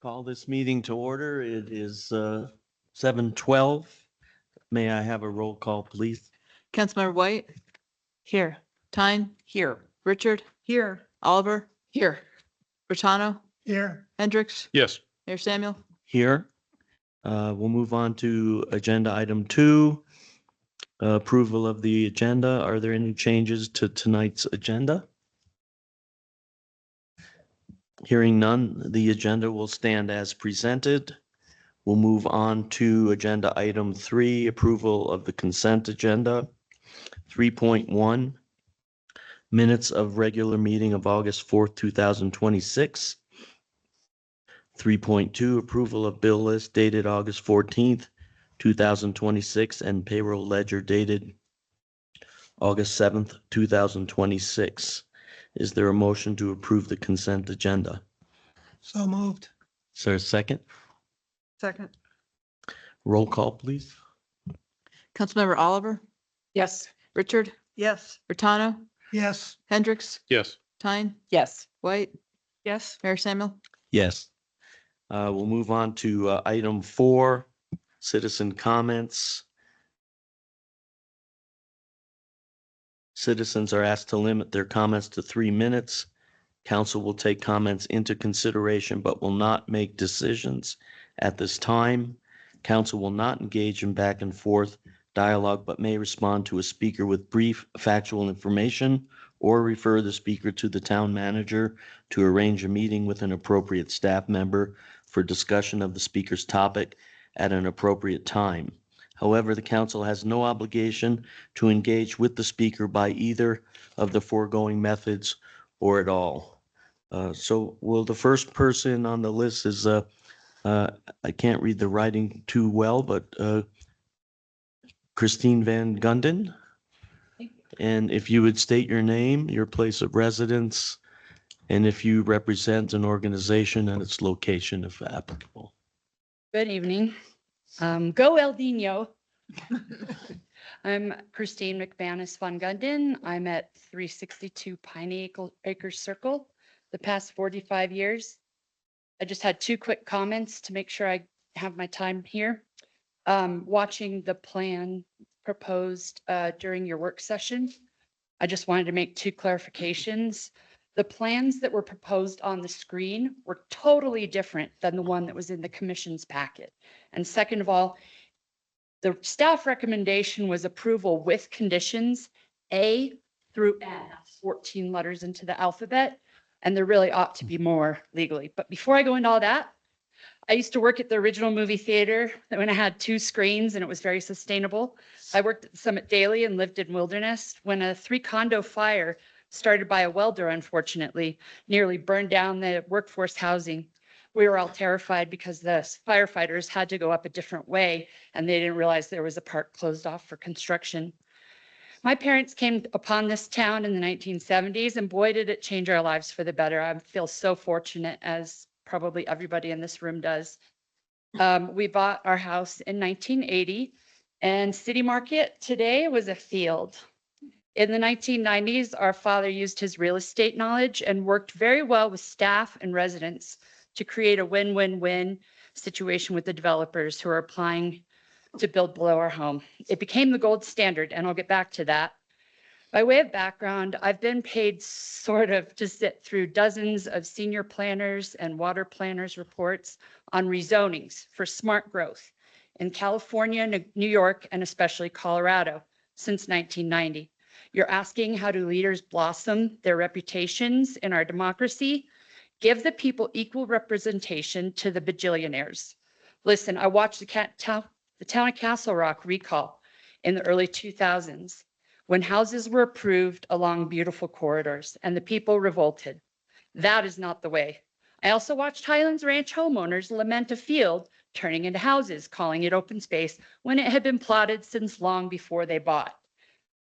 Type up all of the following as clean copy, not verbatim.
Call this meeting to order. It is 7:12. May I have a roll call, please? Councilmember White? Here. Tyne? Here. Richard? Here. Oliver? Here. Bertano? Here. Hendricks? Yes. Mayor Samuel? Here. We'll move on to agenda item 2, approval of the agenda. Are there any changes to tonight's agenda? Hearing none, the agenda will stand as presented. We'll move on to agenda item 3, approval of the consent agenda. 3.1, minutes of regular meeting of August 4th, 2026. 3.2, approval of bill list dated August 14th, 2026, and payroll ledger dated August 7th, 2026. Is there a motion to approve the consent agenda? So moved. Is there a second? Second. Roll call, please. Councilmember Oliver? Yes. Richard? Yes. Bertano? Yes. Hendricks? Yes. Tyne? Yes. White? Yes. Mayor Samuel? Yes. We'll move on to item 4, citizen comments. Citizens are asked to limit their comments to 3 minutes. Council will take comments into consideration but will not make decisions at this time. Council will not engage in back and forth dialogue but may respond to a speaker with brief factual information or refer the speaker to the town manager to arrange a meeting with an appropriate staff member for discussion of the speaker's topic at an appropriate time. However, the council has no obligation to engage with the speaker by either of the foregoing methods or at all. So will the first person on the list is, I can't read the writing too well, but Christine Van Gunden. And if you would state your name, your place of residence, and if you represent an organization and its location if applicable. Good evening. Go El Nino. I'm Christine McManus Van Gunden. I'm at 362 Pine Acres Circle the past 45 years. I just had 2 quick comments to make sure I have my time here. Watching the plan proposed during your work session, I just wanted to make 2 clarifications. The plans that were proposed on the screen were totally different than the one that was in the commission's packet. And second of all, the staff recommendation was approval with conditions A through N, 14 letters into the alphabet, and there really ought to be more legally. But before I go into all that, I used to work at the original movie theater when I had 2 screens and it was very sustainable. I worked at the Summit Daily and lived in Wilderness when a 3-condo fire started by a welder, unfortunately, nearly burned down the workforce housing. We were all terrified because the firefighters had to go up a different way and they didn't realize there was a part closed off for construction. My parents came upon this town in the 1970s and boy, did it change our lives for the better. I feel so fortunate, as probably everybody in this room does. We bought our house in 1980 and City Market today was a field. In the 1990s, our father used his real estate knowledge and worked very well with staff and residents to create a win-win-win situation with the developers who are applying to build below our home. It became the gold standard, and I'll get back to that. By way of background, I've been paid sort of to sit through dozens of senior planners and water planners reports on rezonings for smart growth in California, New York, and especially Colorado since 1990. You're asking, how do leaders blossom their reputations in our democracy? Give the people equal representation to the bajillionaires. Listen, I watched the town of Castle Rock recall in the early 2000s when houses were approved along beautiful corridors and the people revolted. That is not the way. I also watched Highlands Ranch homeowners lament a field turning into houses, calling it open space when it had been plotted since long before they bought.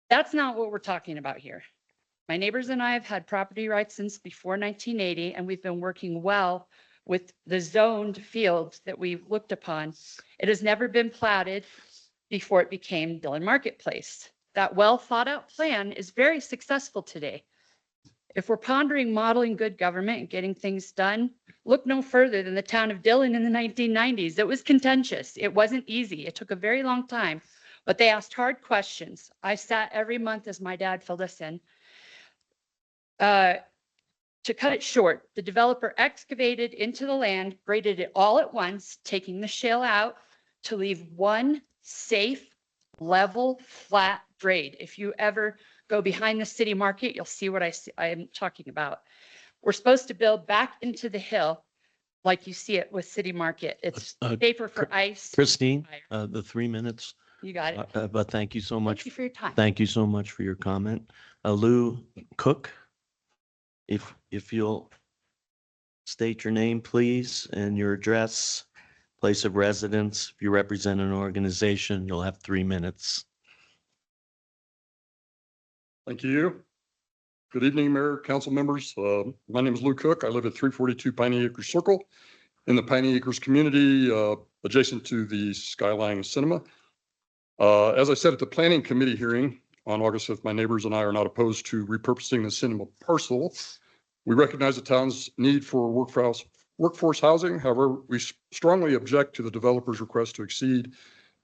That's not what we're talking about here. My neighbors and I have had property rights since before 1980, and we've been working well with the zoned fields that we've looked upon. It has never been platted before it became Dillon Marketplace. That well thought out plan is very successful today. If we're pondering modeling good government and getting things done, look no further than the town of Dillon in the 1990s. It was contentious. It wasn't easy. It took a very long time, but they asked hard questions. I sat every month as my dad filled us in. To cut it short, the developer excavated into the land, graded it all at once, taking the shale out to leave one safe, level, flat grade. If you ever go behind the city market, you'll see what I am talking about. We're supposed to build back into the hill like you see it with city market. It's safer for ice. Christine, fire. the 3 minutes, You got it. but thank you so much. Thank you for your time. Thank you so much for your comment. Lou Cook, if you'll state your name, please, and your address, place of residence. If you represent an organization, you'll have 3 minutes. Thank you. Good evening, Mayor, council members. My name is Lou Cook. I live at 342 Piney Acres Circle in the Piney Acres community, adjacent to the Skyline Cinema. As I said at the planning committee hearing on August 5th, my neighbors and I are not opposed to repurposing the cinema parcel. We recognize the town's need for workforce housing. However, we strongly object to the developer's request to exceed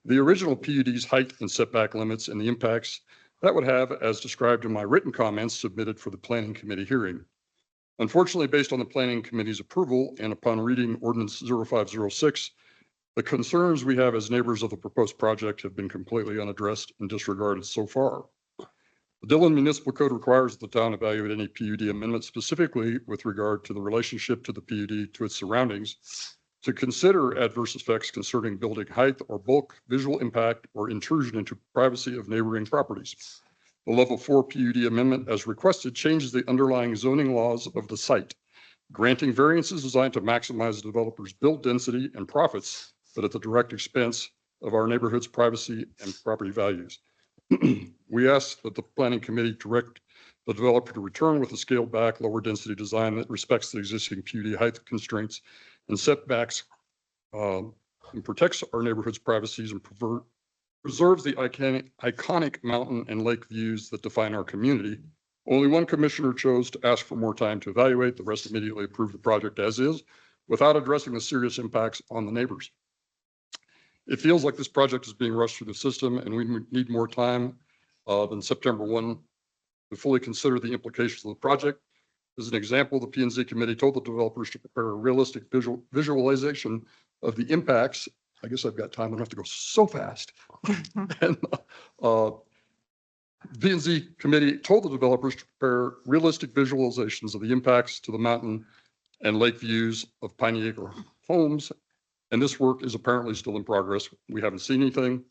the original PUD's height and setback limits and the impacts that would have, as described in my written comments submitted for the planning committee hearing. Unfortunately, based on the planning committee's approval and upon reading Ordinance 0506, the concerns we have as neighbors of the proposed project have been completely unaddressed and disregarded so far. The Dillon Municipal Code requires that the town evaluate any PUD amendment specifically with regard to the relationship to the PUD to its surroundings, to consider adverse effects concerning building height or bulk, visual impact, or intrusion into privacy of neighboring properties. The Level 4 PUD amendment, as requested, changes the underlying zoning laws of the site, granting variances designed to maximize the developer's build density and profits, but at the direct expense of our neighborhood's privacy and property values. We ask that the planning committee direct the developer to return with a scaled back, lower density design that respects the existing PUD height constraints and setbacks, and protects our neighborhood's privacies and preserves the iconic mountain and lake views that define our community. Only one commissioner chose to ask for more time to evaluate. The rest immediately approved the project as is, without addressing the serious impacts on the neighbors. It feels like this project is being rushed through the system, and we need more time than September 1 to fully consider the implications of the project. As an example, the P&Z committee told the developers to prepare a realistic visualization of the impacts. I guess I've got time. I don't have to go so fast. And P&Z committee told the developers to prepare realistic visualizations of the impacts to the mountain and lake views of Piney Acre homes. And this work is apparently still in progress. We haven't seen anything.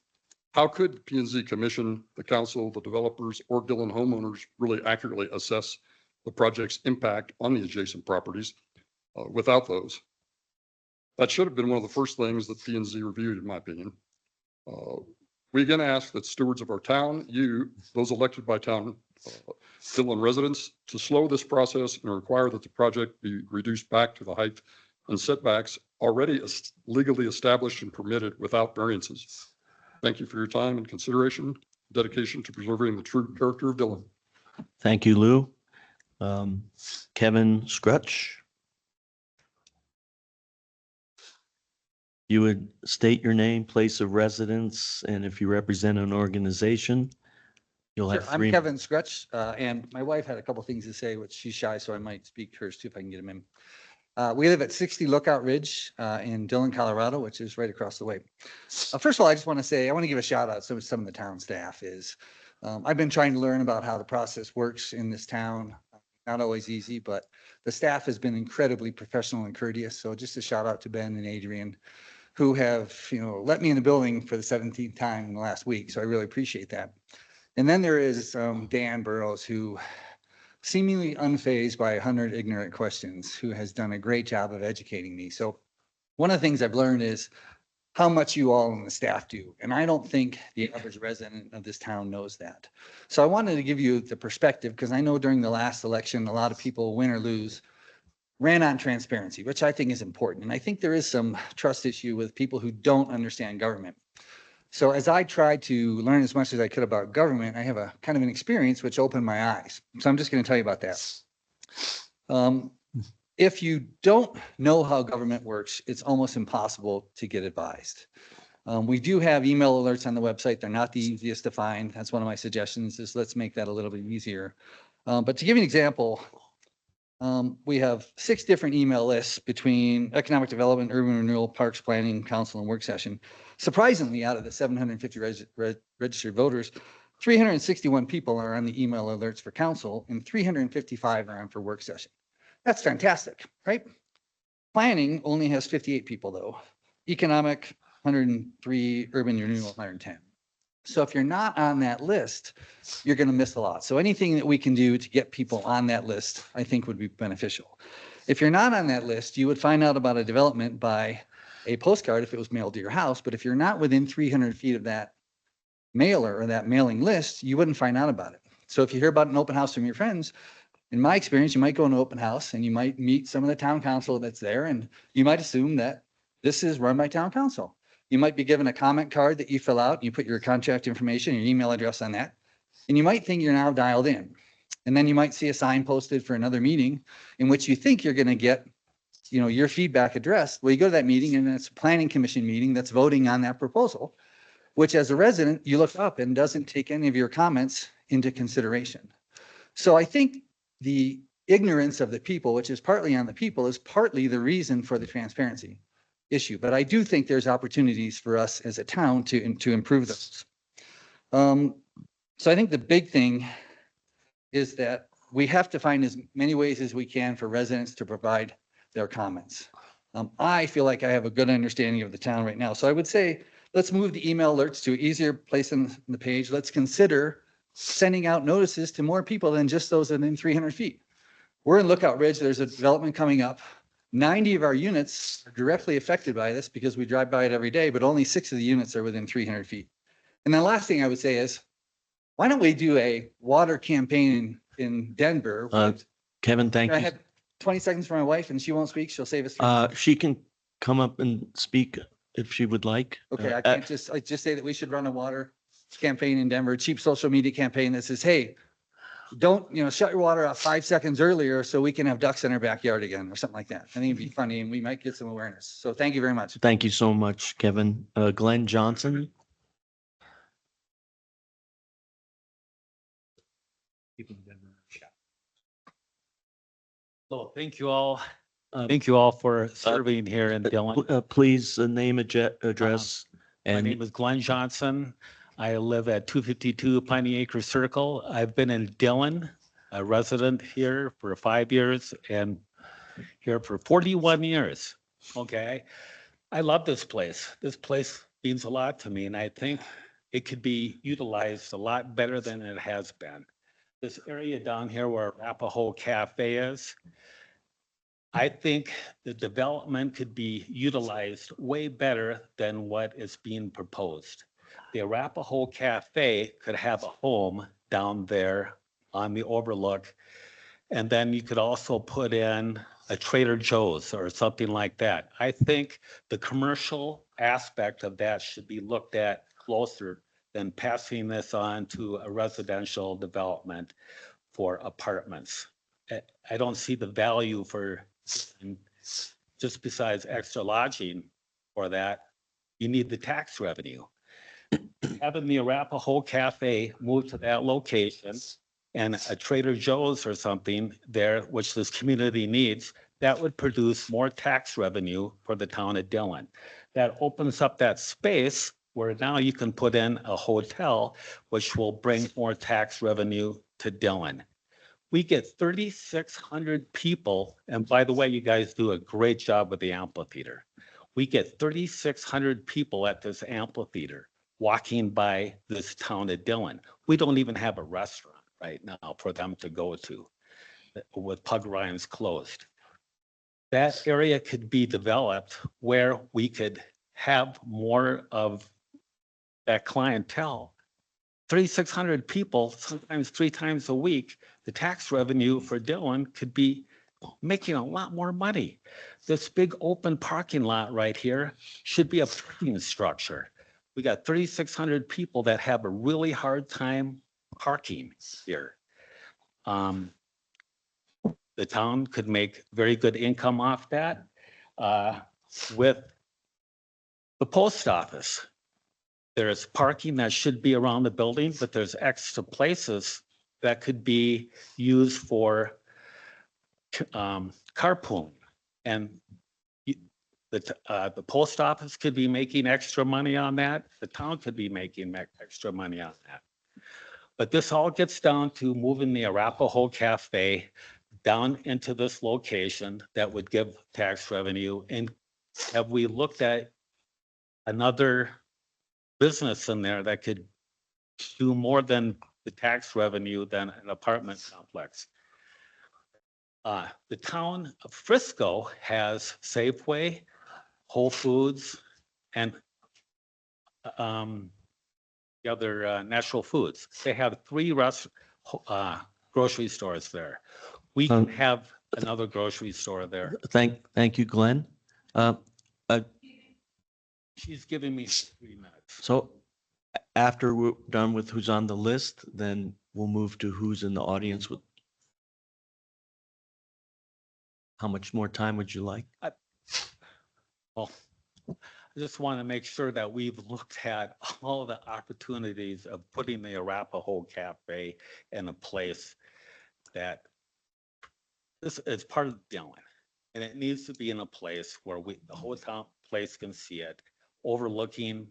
How could the P&Z commission, the council, the developers, or Dillon homeowners really accurately assess the project's impact on the adjacent properties without those? That should have been one of the first things that P&Z reviewed, in my opinion. We again ask that stewards of our town, you, those elected by town Dillon residents, to slow this process and require that the project be reduced back to the height and setbacks already legally established and permitted without variances. Thank you for your time and consideration, dedication to preserving the true character of Dillon. Thank you, Lou. Kevin Scrutch. You would state your name, place of residence, and if you represent an organization, you'll have Sure. 3 I'm Kevin Scrutch, and my wife had a couple things to say, which she's shy, so I might speak hers too if I can get them in. We live at 60 Lookout Ridge in Dillon, Colorado, which is right across the way. First of all, I just want to say, I want to give a shout out to some of the town staff. I've been trying to learn about how the process works in this town. Not always easy, but the staff has been incredibly professional and courteous. So just a shout out to Ben and Adrian, who have, let me in the building for the 17th time in the last week. So I really appreciate that. And then there is Dan Burrows, who seemingly unfazed by 100 ignorant questions, who has done a great job of educating me. So one of the things I've learned is how much you all and the staff do. And I don't think the average resident of this town knows that. So I wanted to give you the perspective, because I know during the last election, a lot of people, win or lose, ran on transparency, which I think is important. And I think there is some trust issue with people who don't understand government. So as I tried to learn as much as I could about government, I have a kind of an experience which opened my eyes. So I'm just going to tell you about that. If you don't know how government works, it's almost impossible to get advised. We do have email alerts on the website. They're not the easiest to find. That's one of my suggestions is let's make that a little bit easier. But to give you an example, we have 6 different email lists between economic development, urban renewal, parks planning, council, and work session. Surprisingly, out of the 750 registered voters, 361 people are on the email alerts for council and 355 are on for work session. That's fantastic, right? Planning only has 58 people though. Economic, 103, urban renewal, 110. So if you're not on that list, you're going to miss a lot. So anything that we can do to get people on that list, I think would be beneficial. If you're not on that list, you would find out about a development by a postcard if it was mailed to your house. But if you're not within 300 feet of that mailer or that mailing list, you wouldn't find out about it. So if you hear about an open house from your friends, in my experience, you might go to an open house and you might meet some of the town council that's there and you might assume that this is run by town council. You might be given a comment card that you fill out. You put your contact information, your email address on that, and you might think you're now dialed in. And then you might see a sign posted for another meeting in which you think you're going to get, your feedback addressed. Well, you go to that meeting and it's a planning commission meeting that's voting on that proposal, which as a resident, you look up and doesn't take any of your comments into consideration. So I think the ignorance of the people, which is partly on the people, is partly the reason for the transparency issue. But I do think there's opportunities for us as a town to improve those. So I think the big thing is that we have to find as many ways as we can for residents to provide their comments. I feel like I have a good understanding of the town right now. So I would say, let's move the email alerts to an easier place on the page. Let's consider sending out notices to more people than just those within 300 feet. We're in Lookout Ridge. There's a development coming up. 90 of our units are directly affected by this because we drive by it every day, but only 6 of the units are within 300 feet. And the last thing I would say is, why don't we do a water campaign in Denver? Kevin, thank I you. had 20 seconds for my wife and she won't speak. She'll save us. 3 minutes. She can come up and speak if she would like. Okay, I just say that we should run a water campaign in Denver, a cheap social media campaign that says, hey, don't, shut your water off 5 seconds earlier so we can have ducks in our backyard again or something like that. I think it'd be funny and we might get some awareness. So thank you very much. Thank you so much, Kevin. Glenn Johnson. So thank you all. Thank you all for serving here in Dillon. Please name, address. My And name is Glenn Johnson. I live at 252 Piney Acre Circle. I've been in Dillon, a resident here for 5 years and here for 41 years. Okay. I love this place. This place means a lot to me and I think it could be utilized a lot better than it has been. This area down here where Arapahoe Cafe is, I think the development could be utilized way better than what is being proposed. The Arapahoe Cafe could have a home down there on the overlook. And then you could also put in a Trader Joe's or something like that. I think the commercial aspect of that should be looked at closer than passing this on to a residential development for apartments. I don't see the value for, just besides extra lodging for that, you need the tax revenue. Having the Arapahoe Cafe move to that location and a Trader Joe's or something there, which this community needs, that would produce more tax revenue for the town of Dillon. That opens up that space where now you can put in a hotel, which will bring more tax revenue to Dillon. We get 3,600 people, and by the way, you guys do a great job with the amphitheater. We get 3,600 people at this amphitheater walking by this town of Dillon. We don't even have a restaurant right now for them to go to with Pug Ryan's closed. That area could be developed where we could have more of that clientele. 3,600 people, sometimes 3 times a week, the tax revenue for Dillon could be making a lot more money. This big open parking lot right here should be a parking structure. We got 3,600 people that have a really hard time parking here. the town could make very good income off that. With the post office, there's parking that should be around the building, but there's extra places that could be used for carpooling. And the post office could be making extra money on that. The town could be making extra money on that. But this all gets down to moving the Arapahoe Cafe down into this location that would give tax revenue. And have we looked at another business in there that could do more than the tax revenue than an apartment complex? The town of Frisco has Safeway, Whole Foods, and the other Natural Foods. They have 3 grocery stores there. We can have another grocery store there. Thank you, Glenn. She's giving me 3 minutes. So after we're done with who's on the list, then we'll move to who's in the audience with. How much more time would you like? Well, I just want to make sure that we've looked at all the opportunities of putting the Arapahoe Cafe in a place that this is part of Dillon. And it needs to be in a place where the whole town place can see it, overlooking.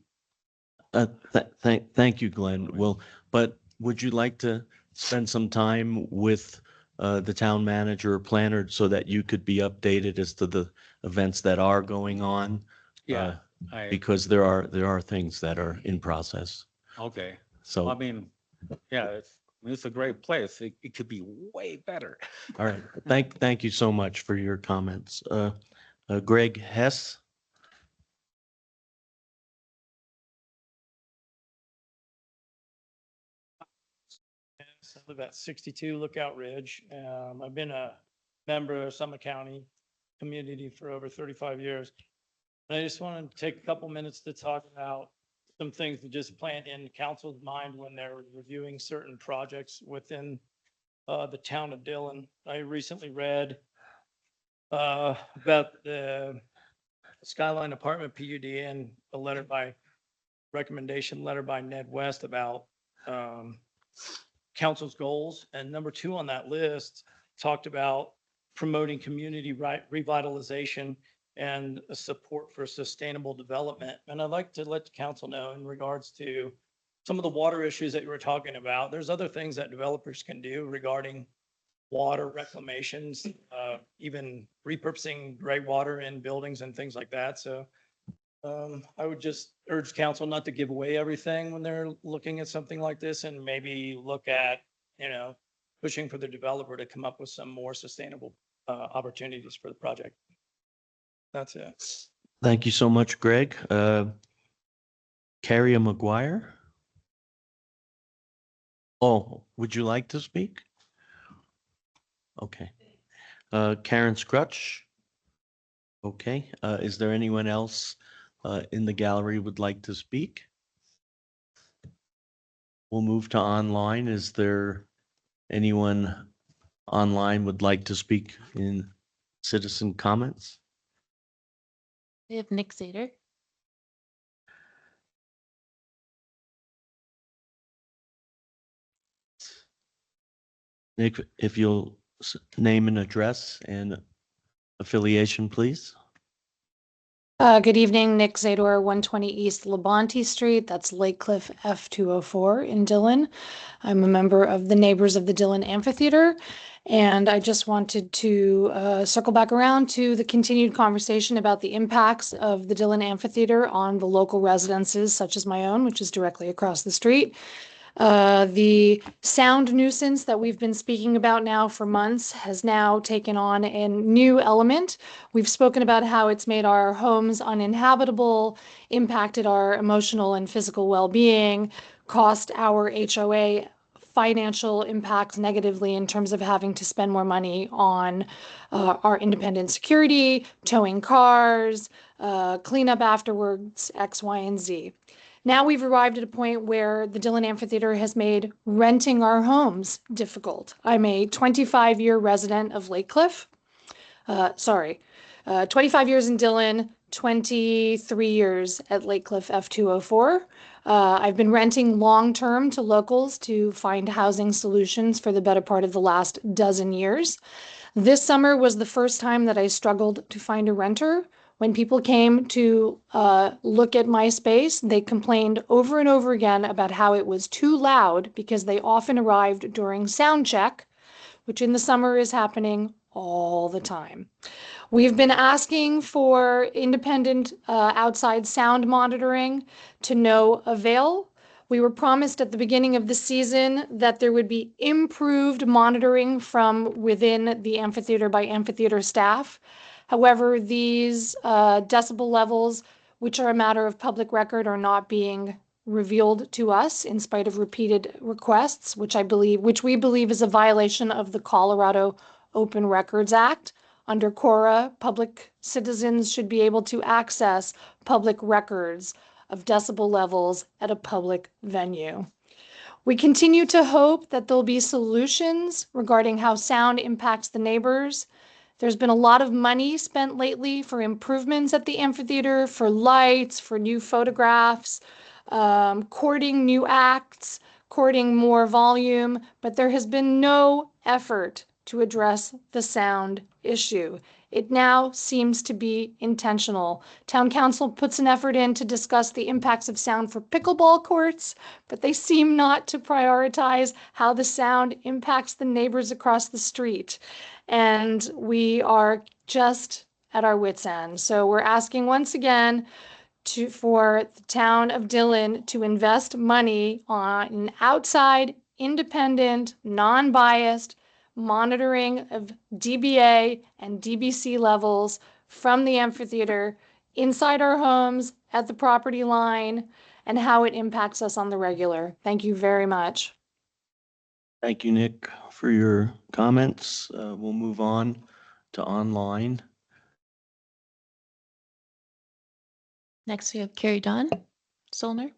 Thank you, Glenn. Well, but would you like to spend some time with the town manager or planner so that you could be updated as to the events that are going on? Yeah, Because there are things that are in process. okay. So, I mean, yeah, it's a great place. It could be way better. all right. Thank you so much for your comments. Greg Hess. I live at 62 Lookout Ridge. I've been a member of Summit County community for over 35 years. And I just wanted to take a couple minutes to talk about some things to just plant in council's mind when they're reviewing certain projects within the town of Dillon. I recently read about the Skyline Apartment PUD and a recommendation letter by Ned West about council's goals. And number 2 on that list talked about promoting community revitalization and a support for sustainable development. And I'd like to let the council know in regards to some of the water issues that you were talking about. There's other things that developers can do regarding water reclamations, even repurposing gray water in buildings and things like that. So I would just urge council not to give away everything when they're looking at something like this, and maybe look at, pushing for the developer to come up with some more sustainable opportunities for the project. That's it. Thank you so much, Greg. Carrie McGuire. Oh, would you like to speak? Okay. Karen Scrutch. Okay. Is there anyone else in the gallery would like to speak? We'll move to online. Is there anyone online would like to speak in citizen comments? We have Nick Zader. Nick, if you'll name and address and affiliation, please. Good evening, Nick Zador, 120 East Labonte Street. That's Lake Cliff F204 in Dillon. I'm a member of the Neighbors of the Dillon Amphitheater. And I just wanted to circle back around to the continued conversation about the impacts of the Dillon Amphitheater on the local residences, such as my own, which is directly across the street. The sound nuisance that we've been speaking about now for months has now taken on a new element. We've spoken about how it's made our homes uninhabitable, impacted our emotional and physical well-being, cost our HOA financial impacts negatively in terms of having to spend more money on our independent security, towing cars, cleanup afterwards, X, Y, and Z. Now we've arrived at a point where the Dillon Amphitheater has made renting our homes difficult. I'm a 25-year resident of Lake Cliff. 25 years in Dillon, 23 years at Lake Cliff F204. I've been renting long-term to locals to find housing solutions for the better part of the last dozen years. This summer was the first time that I struggled to find a renter. When people came to look at my space, they complained over and over again about how it was too loud because they often arrived during sound check, which in the summer is happening all the time. We've been asking for independent outside sound monitoring to no avail. We were promised at the beginning of the season that there would be improved monitoring from within the amphitheater by amphitheater staff. However, these decibel levels, which are a matter of public record, are not being revealed to us in spite of repeated requests, which we believe is a violation of the Colorado Open Records Act. Under CORA, public citizens should be able to access public records of decibel levels at a public venue. We continue to hope that there'll be solutions regarding how sound impacts the neighbors. There's been a lot of money spent lately for improvements at the amphitheater, for lights, for new photographs, courting new acts, courting more volume, but there has been no effort to address the sound issue. It now seems to be intentional. Town council puts an effort in to discuss the impacts of sound for pickleball courts, but they seem not to prioritize how the sound impacts the neighbors across the street. And we are just at our wits' end. So we're asking once again for the town of Dillon to invest money on an outside, independent, non-biased monitoring of DBA and DBC levels from the amphitheater inside our homes, at the property line, and how it impacts us on the regular. Thank you very much. Thank you, Nick, for your comments. We'll move on to online. Next, we have Carrie Dunn, Solner.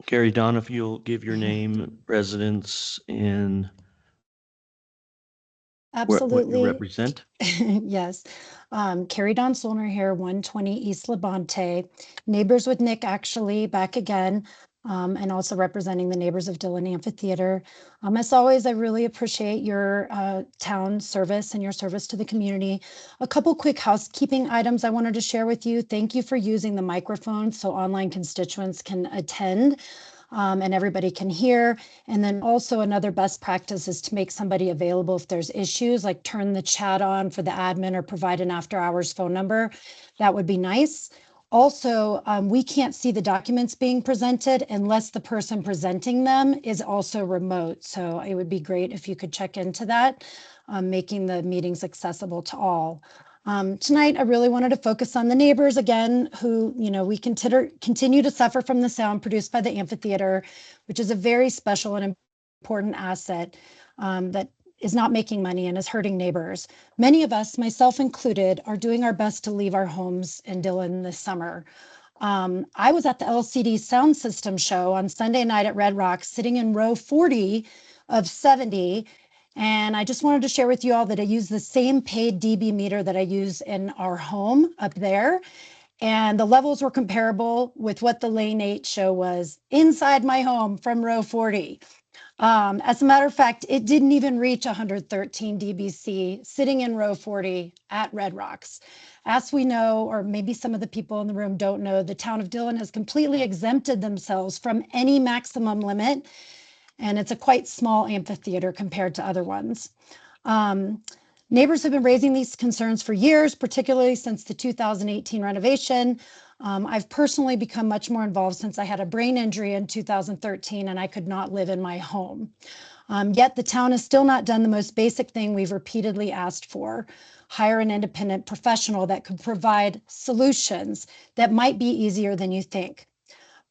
Carrie Don, if you'll give your name, residence, and what you Absolutely. represent. Yes. Carrie Dawn Solner here, 120 East Labonte. Neighbors with Nick, actually, back again, and also representing the neighbors of Dillon Amphitheater. As always, I really appreciate your town service and your service to the community. A couple quick housekeeping items I wanted to share with you. Thank you for using the microphone so online constituents can attend. And everybody can hear. And then also another best practice is to make somebody available if there's issues, like turn the chat on for the admin or provide an after hours phone number. That would be nice. Also, we can't see the documents being presented unless the person presenting them is also remote. So it would be great if you could check into that, making the meetings accessible to all. Tonight, I really wanted to focus on the neighbors again, who, we continue to suffer from the sound produced by the amphitheater, which is a very special and important asset that is not making money and is hurting neighbors. Many of us, myself included, are doing our best to leave our homes in Dillon this summer. I was at the LCD sound system show on Sunday night at Red Rocks, sitting in row 40 of 70. And I just wanted to share with you all that I use the same paid dB meter that I use in our home up there. And the levels were comparable with what the Lane 8 show was inside my home from row 40. As a matter of fact, it didn't even reach 113 dBc sitting in row 40 at Red Rocks. As we know, or maybe some of the people in the room don't know, the town of Dillon has completely exempted themselves from any maximum limit. And it's a quite small amphitheater compared to other ones. Neighbors have been raising these concerns for years, particularly since the 2018 renovation. I've personally become much more involved since I had a brain injury in 2013 and I could not live in my home. Yet the town has still not done the most basic thing we've repeatedly asked for: hire an independent professional that could provide solutions that might be easier than you think.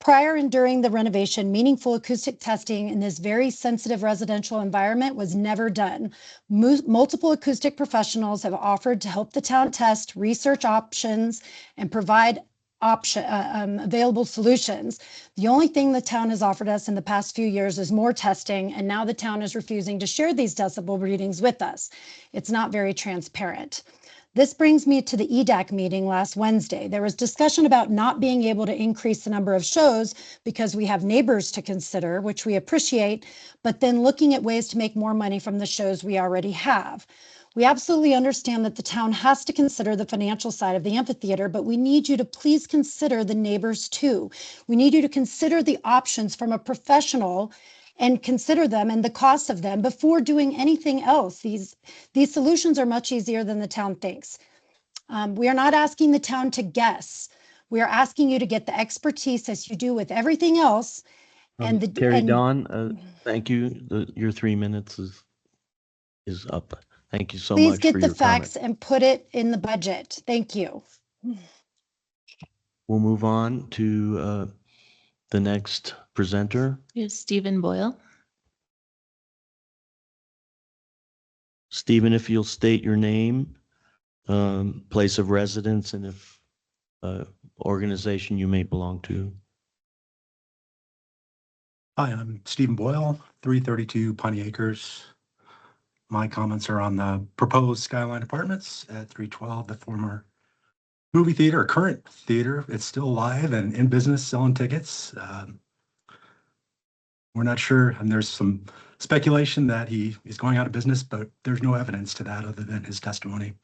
Prior and during the renovation, meaningful acoustic testing in this very sensitive residential environment was never done. Multiple acoustic professionals have offered to help the town test, research options, and provide available solutions. The only thing the town has offered us in the past few years is more testing, and now the town is refusing to share these decibel readings with us. It's not very transparent. This brings me to the EDAC meeting last Wednesday. There was discussion about not being able to increase the number of shows because we have neighbors to consider, which we appreciate, but then looking at ways to make more money from the shows we already have. We absolutely understand that the town has to consider the financial side of the amphitheater, but we need you to please consider the neighbors too. We need you to consider the options from a professional and consider them and the cost of them before doing anything else. These solutions are much easier than the town thinks. We are not asking the town to guess. We are asking you to get the expertise as you do with everything else. And the Carrie and- Dawn, thank you. Your 3 minutes is up. Thank you so Please much for get the your comment. facts and put it in the budget. Thank you. We'll move on to the next presenter. Is Stephen Boyle. Stephen, if you'll state your name, place of residence, and if organization you may belong to. Hi, I'm Stephen Boyle, 332 Piney Acres. My comments are on the proposed Skyline Apartments at 312, the former movie theater, or current theater. It's still live and in business selling tickets. We're not sure, and there's some speculation that he is going out of business, but there's no evidence to that other than his testimony.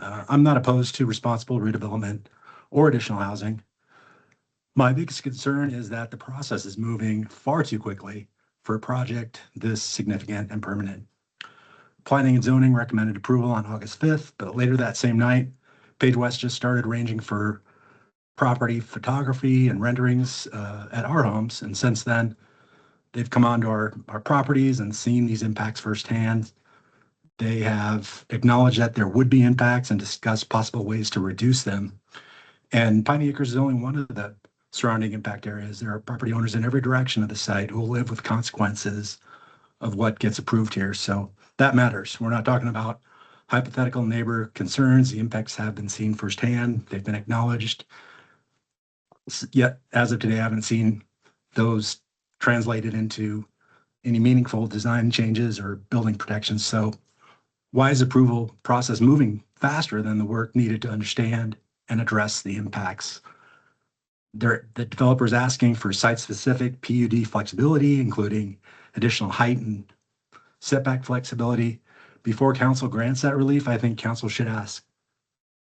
I'm not opposed to responsible redevelopment or additional housing. My biggest concern is that the process is moving far too quickly for a project this significant and permanent. Planning and zoning recommended approval on August 5th, but later that same night, Page West just started arranging for property photography and renderings at our homes. And since then, they've come onto our properties and seen these impacts firsthand. They have acknowledged that there would be impacts and discussed possible ways to reduce them. And Piney Acres is only one of the surrounding impact areas. There are property owners in every direction of the site who will live with consequences of what gets approved here. So that matters. We're not talking about hypothetical neighbor concerns. The impacts have been seen firsthand. They've been acknowledged. Yet, as of today, I haven't seen those translated into any meaningful design changes or building protections. So why is approval process moving faster than the work needed to understand and address the impacts? The developer is asking for site-specific PUD flexibility, including additional height and setback flexibility. Before council grants that relief, I think council should ask,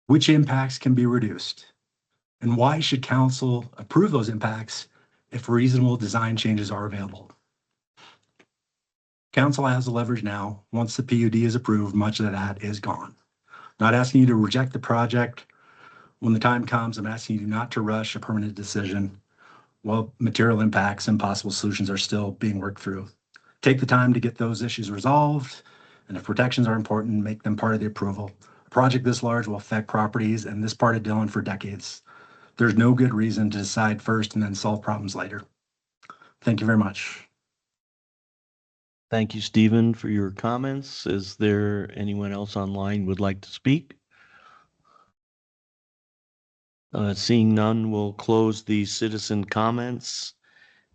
which impacts can be reduced? And why should council approve those impacts if reasonable design changes are available? Council has the leverage now. Once the PUD is approved, much of that is gone. Not asking you to reject the project. When the time comes, I'm asking you not to rush a permanent decision while material impacts and possible solutions are still being worked through. Take the time to get those issues resolved, and if protections are important, make them part of the approval. A project this large will affect properties in this part of Dillon for decades. There's no good reason to decide first and then solve problems later. Thank you very much. Thank you, Stephen, for your comments. Is there anyone else online who would like to speak? Seeing none, we'll close the citizen comments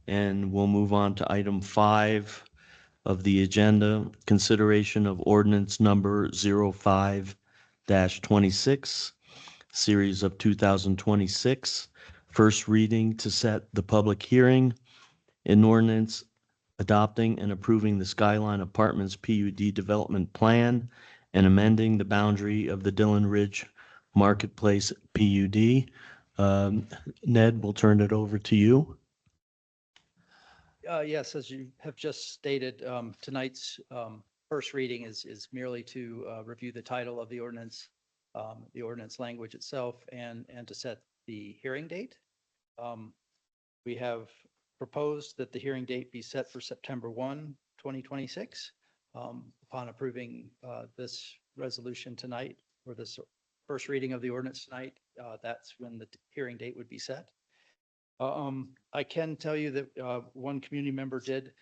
and we'll move on to item 5 of the agenda, consideration of ordinance number 05-26, series of 2026, first reading to set the public hearing, an ordinance adopting and approving the Skyline Apartments PUD development plan and amending the boundary of the Dillon Ridge Marketplace PUD. Ned, we'll turn it over to you. Yes, as you have just stated, tonight's first reading is merely to review the title of the ordinance language itself, and to set the hearing date. We have proposed that the hearing date be set for September 1, 2026. Upon approving this resolution tonight, or this first reading of the ordinance tonight, that's when the hearing date would be set. I can tell you that one community member did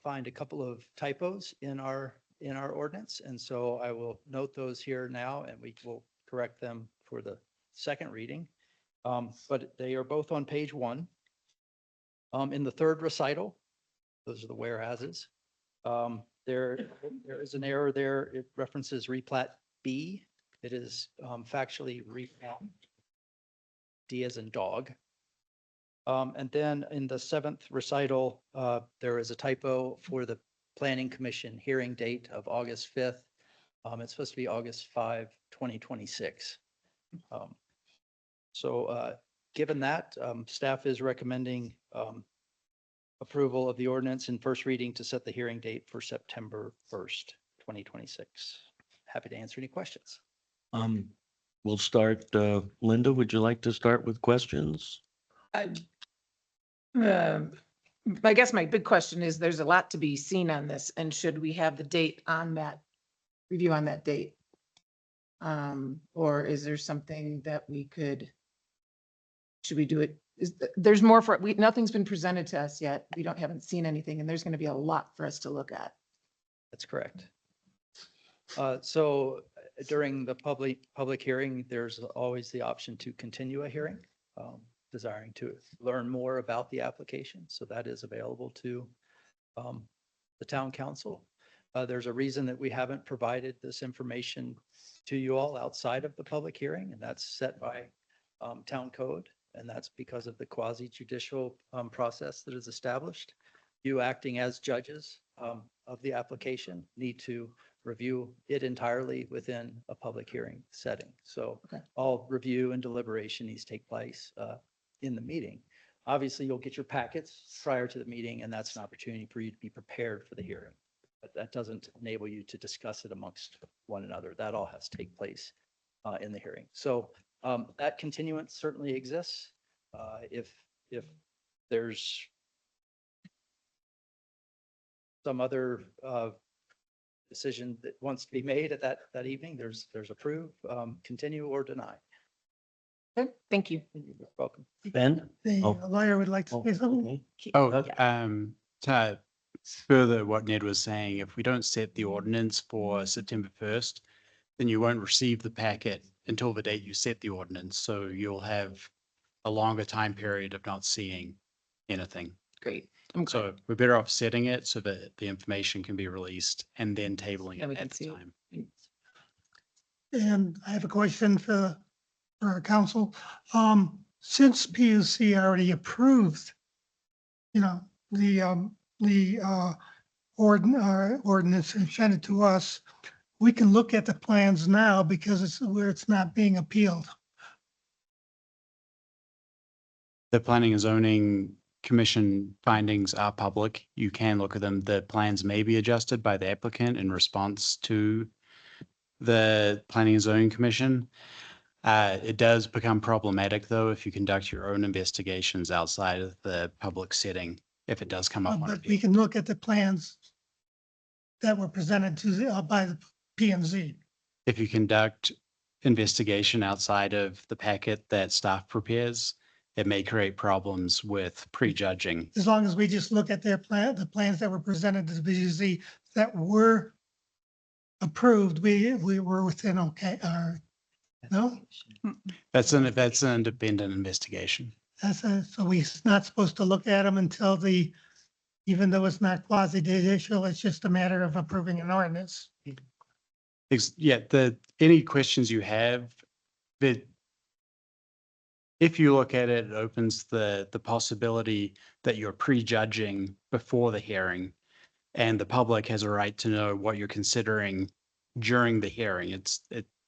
find a couple of typos in our ordinance. And so I will note those here now and we will correct them for the second reading. But they are both on page 1. In the third recital, those are the whereases. There is an error there. It references replat B. It is factually replat D as in dog. And then in the 7th recital, there is a typo for the Planning Commission hearing date of August 5th. It's supposed to be August 5, 2026. So given that, staff is recommending approval of the ordinance in first reading to set the hearing date for September 1st, 2026. Happy to answer any questions. We'll start, Linda, would you like to start with questions? I guess my big question is, there's a lot to be seen on this, and should we have the date on that, review on that date? Or is there something that we could, should we do it? There's more for, nothing's been presented to us yet. Haven't seen anything, and there's going to be a lot for us to look at. That's correct. So during the public hearing, there's always the option to continue a hearing, desiring to learn more about the application. So that is available to the town council. There's a reason that we haven't provided this information to you all outside of the public hearing, and that's set by town code. And that's because of the quasi judicial process that is established. You acting as judges of the application need to review it entirely within a public hearing setting. So all review and deliberation needs to take place in the meeting. Obviously, you'll get your packets prior to the meeting, and that's an opportunity for you to be prepared for the hearing. But that doesn't enable you to discuss it amongst one another. That all has to take place in the hearing. So that continuance certainly exists. If there's some other decision that wants to be made at that evening, there's approve, continue, or deny. Okay, thank you. You're welcome. Ben? The Oh. lawyer would like to say something. Okay. Oh, Okay. to further what Ned was saying, if we don't set the ordinance for September 1st, then you won't receive the packet until the date you set the ordinance. So you'll have a longer time period of not seeing anything. Great. So we're better off setting it so that the information can be released and then tabling Then we it can at the see it. time. And I have a question for our council. Since PUC already approved, the ordinance and sent it to us, we can look at the plans now because it's where it's not being appealed. The Planning and Zoning Commission findings are public. You can look at them. The plans may be adjusted by the applicant in response to the Planning and Zoning Commission. It does become problematic, though, if you conduct your own investigations outside of the public setting, if it does come up on But appeal. we can look at the plans that were presented to by the P and Z. If you conduct investigation outside of the packet that staff prepares, it may create problems with prejudging. As long as we just look at the plans that were presented to the PUC that were approved, we were within okay, no? That's an independent investigation. So we're not supposed to look at them until even though it's not quasi judicial, it's just a matter of approving an ordinance. Yeah, any questions you have, that if you look at it, it opens the possibility that you're prejudging before the hearing, and the public has a right to know what you're considering during the hearing.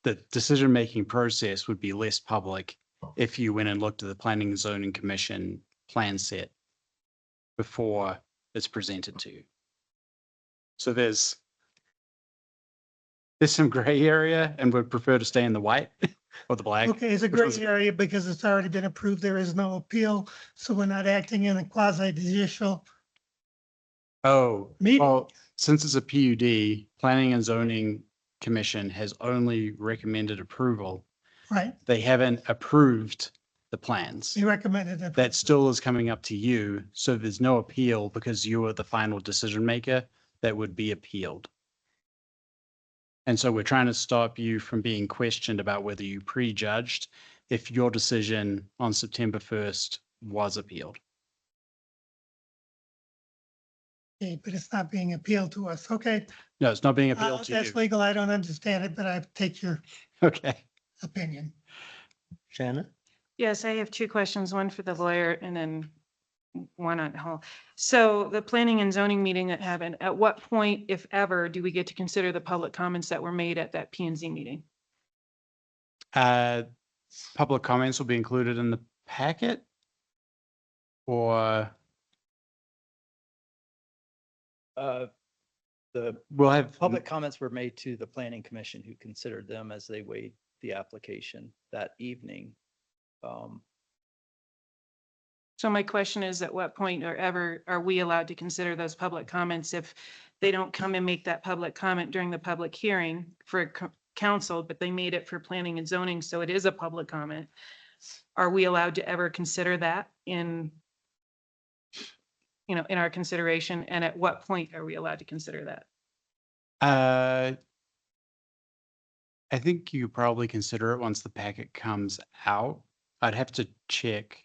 The decision-making process would be less public if you went and looked at the Planning and Zoning Commission plan set before it's presented to you. So there's some gray area, and would prefer to stay in the white or the black. Okay, it's a which gray was- area because it's already been approved. There is no appeal, so we're not acting in a quasi judicial. Oh, Meeting. well, since it's a PUD, Planning and Zoning Commission has only recommended approval. Right. They haven't approved the plans. We recommended it. That still is coming up to you. So there's no appeal because you are the final decision maker that would be appealed. And so we're trying to stop you from being questioned about whether you prejudged if your decision on September 1st was appealed. Okay, but it's not being appealed to us. Okay. No, it's not being appealed to That's you. legal. I don't understand it, but I take your Okay. opinion. Shannon? Yes, I have two questions, one for the lawyer and then one on whole. So the planning and zoning meeting that happened, at what point, if ever, do we get to consider the public comments that were made at that P and Z meeting? Public comments will be included in the packet or The we'll have public comments were made to the planning commission who considered them as they weighed the application that evening. So my question is, at what point or ever are we allowed to consider those public comments if they don't come and make that public comment during the public hearing for council, but they made it for planning and zoning, so it is a public comment? Are we allowed to ever consider that in, in our consideration? And at what point are we allowed to consider that? I think you probably consider it once the packet comes out. I'd have to check.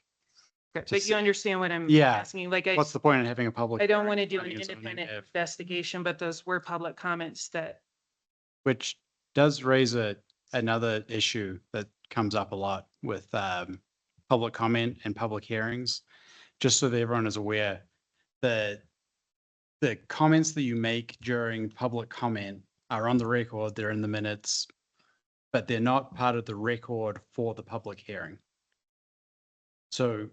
But you understand what I'm Yeah. asking? Like, What's the point in having a public? I don't want to hearing do an planning and zoning independent if- investigation, but those were public comments that, Which does raise another issue that comes up a lot with public comment and public hearings. Just so that everyone is aware, the comments that you make during public comment are on the record, they're in the minutes, but they're not part of the record for the public hearing. So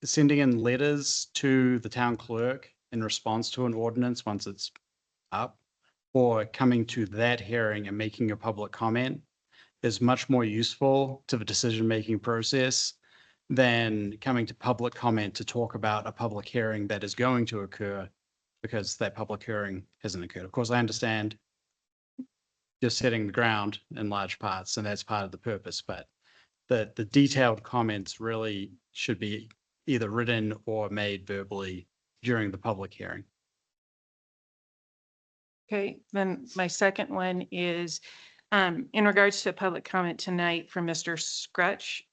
sending in letters to the town clerk in response to an ordinance once it's up, or coming to that hearing and making a public comment is much more useful to the decision-making process than coming to public comment to talk about a public hearing that is going to occur because that public hearing hasn't occurred. Of course, I understand just setting the ground in large parts, and that's part of the purpose, but the detailed comments really should be either written or made verbally during the public hearing. okay, then my second one is, in regards to public comment tonight from Mr. Scrutch,